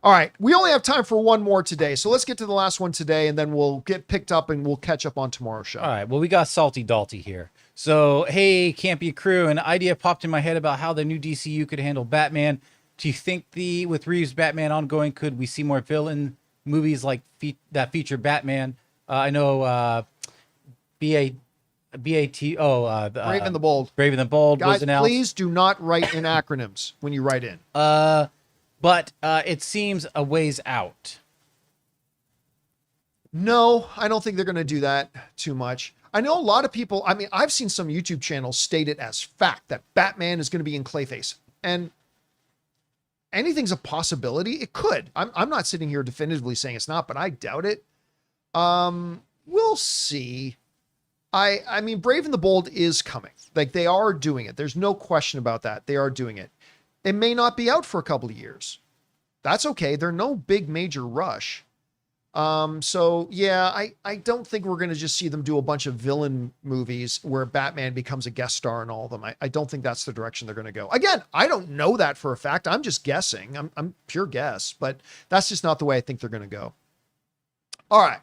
All right, we only have time for one more today, so let's get to the last one today, and then we'll get picked up and we'll catch up on tomorrow's show. All right, well, we got Salty Dalty here. So, hey, Campea crew, an idea popped in my head about how the new DCU could handle Batman. Do you think with Reeves' Batman ongoing, could we see more villain movies like that feature Batman? I know Brave and the Bold. Brave and the Bold Guys, was announced. Please do not write in acronyms when you write in. But it seems a ways out. No, I don't think they're going to do that too much. I know a lot of people, I mean, I've seen some YouTube channels state it as fact that Batman is going to be in Clayface. And anything's a possibility. It could. I'm not sitting here definitively saying it's not, but I doubt it. We'll see. I mean, Brave and the Bold is coming. Like they are doing it. There's no question about that. They are doing it. It may not be out for a couple of years. That's okay. They're no big major rush. So yeah, I don't think we're going to just see them do a bunch of villain movies where Batman becomes a guest star in all of them. I don't think that's the direction they're going to go. Again, I don't know that for a fact. I'm just guessing. I'm pure guess, but that's just not the way I think they're going to go. All right,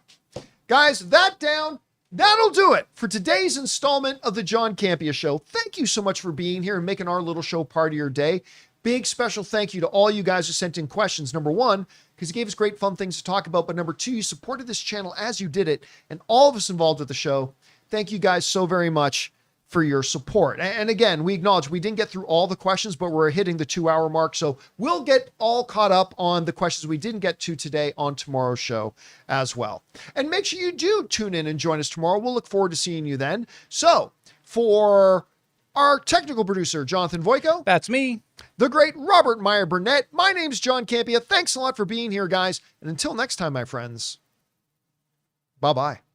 guys, that'll do it for today's installment of the John Campea Show. Thank you so much for being here and making our little show part of your day. Big special thank you to all you guys who sent in questions. Number one, because you gave us great fun things to talk about. But number two, you supported this channel as you did it. And all of us involved with the show, thank you guys so very much for your support. And again, we acknowledge we didn't get through all the questions, but we're hitting the 2-hour mark. So we'll get all caught up on the questions we didn't get to today on tomorrow's show as well. And make sure you do tune in and join us tomorrow. We'll look forward to seeing you then. So for our technical producer, Jonathan Voico. That's me. The great Robert Meyer Burnett. My name's John Campea. Thanks a lot for being here, guys. And until next time, my friends, bye-bye.